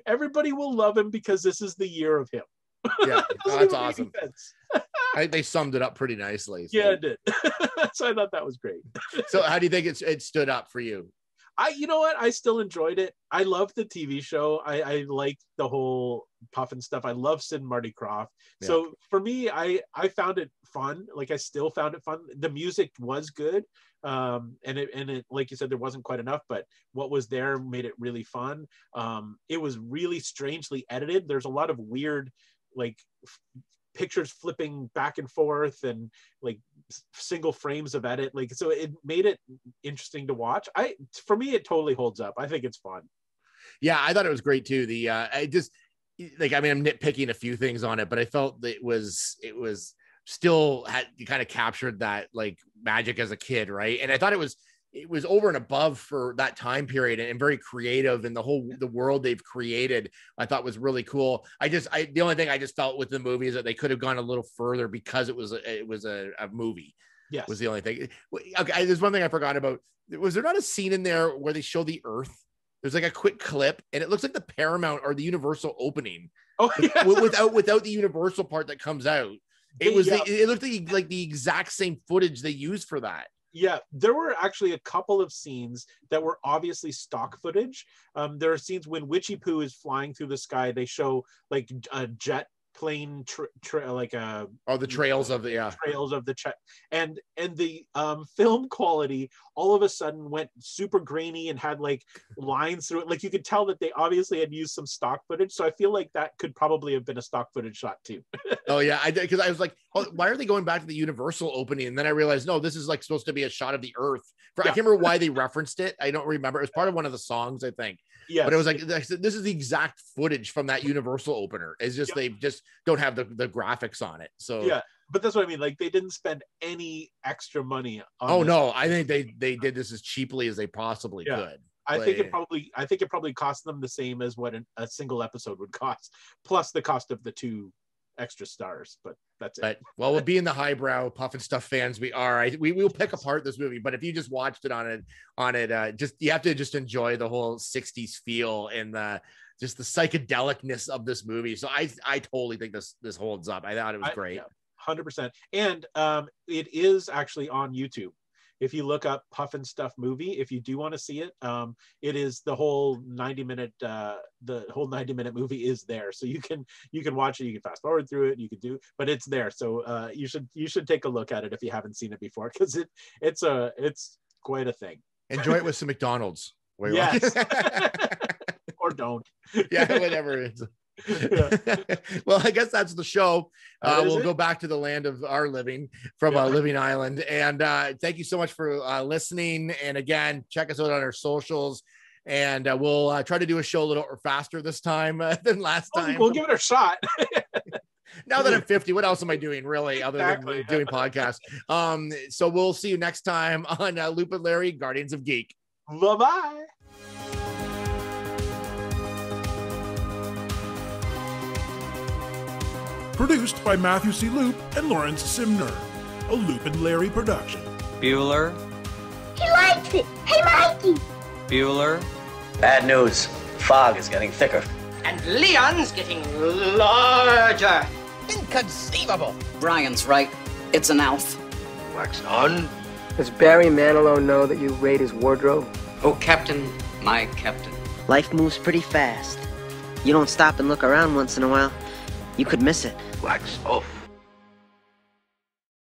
Everybody will love him because this is the year of him. Yeah, that's awesome. They summed it up pretty nicely. So. Yeah, it did. So I thought that was great. So how do you think it stood up for you? You know what? I still enjoyed it. I loved the TV show. I liked the whole PUFNSTUF. I love Sid and Marty Krofft. Yeah. So for me, I found it fun. Like, I still found it fun. The music was good. And it, like you said, there wasn't quite enough, but what was there made it really fun. It was really strangely edited. There's a lot of weird, like, pictures flipping back and forth and like single frames of edit, like, so it made it interesting to watch. For me, it totally holds up. I think it's fun. Yeah, I thought it was great too. I just, like, I mean, I'm nitpicking a few things on it, but I felt that it was still had kind of captured that like magic as a kid, right? And I thought it was over and above for that time period, and very creative, and the world they've created, I thought was really cool. The only thing I just felt with the movie is that they could have gone a little further, because it was a movie. Yes. Was the only thing. Okay, there's one thing I forgot about. Was there not a scene in there where they show the Earth? There's like a quick clip, and it looks like the Paramount or the Universal opening. Oh, yes. without the Universal part that comes out. It looked like the exact same footage they used for that. Yeah, there were actually a couple of scenes that were obviously stock footage. There are scenes when Witchy Poo is flying through the sky. They show like a jet plane, the trails of the and the film quality all of a sudden went super grainy and had like lines through it. Like, you could tell that they obviously had used some stock footage. So I feel like that could probably have been a stock footage shot too. Oh yeah, I did, because I was like, oh, why are they going back to the Universal opening? And then I realized, no, this is like supposed to be a shot of the Earth. I can't remember why they referenced it. I don't remember. It was part of one of the songs, I think. Yeah, but it was like, this is the exact footage from that Universal opener. It's just they just don't have the graphics on it. So yeah, But that's what I mean. Like, they didn't spend any extra money on Oh this. no, I think they did this as cheaply as they possibly could. I think it probably cost them the same as what a single episode would cost, plus the cost of the 2 extra stars. But that's it. But well, being the highbrow Puff and Stuff fans we are, we will pick apart this movie. But if you just watched it on it, just you have to just enjoy the whole 60s feel and just the psychedelicness of this movie. So I totally think this holds up. I thought it was great. 100%. And it is actually on YouTube. If you look up Puff and Stuff movie, if you do want to see it, it is the whole 90-minute movie is there. So you can watch it, you can fast forward through it, you can do, but it's there. So you should take a look at it if you haven't seen it before, because it's quite a thing. Enjoy it with some McDonald's. Yes. Or don't. Yeah, whatever it is. Yeah. Well, I guess that's the show. We'll go back to the land of our living from Living Island. And thank you so much for listening. And again, check us out on our socials. And we'll try to do a show a little faster this time than last time. We'll give it a shot. Now that I'm 50, what else am I doing really other than doing podcasts? So we'll see you next time on Loop and Larry, Guardians of Geek. Bye-bye. Produced by Matthew C. Loop and Lawrence Synder. A Loop and Larry production. Bueller. He likes it. Hey, Mikey. Bueller. Bad news. Fog is getting thicker. And Leon's getting larger. Inconceivable. Brian's right. It's an elf. Wax on. Does Barry Manilow know that you raid his wardrobe? Oh, Captain, my Captain. Life moves pretty fast. You don't stop and look around once in a while, you could miss it. Wax off.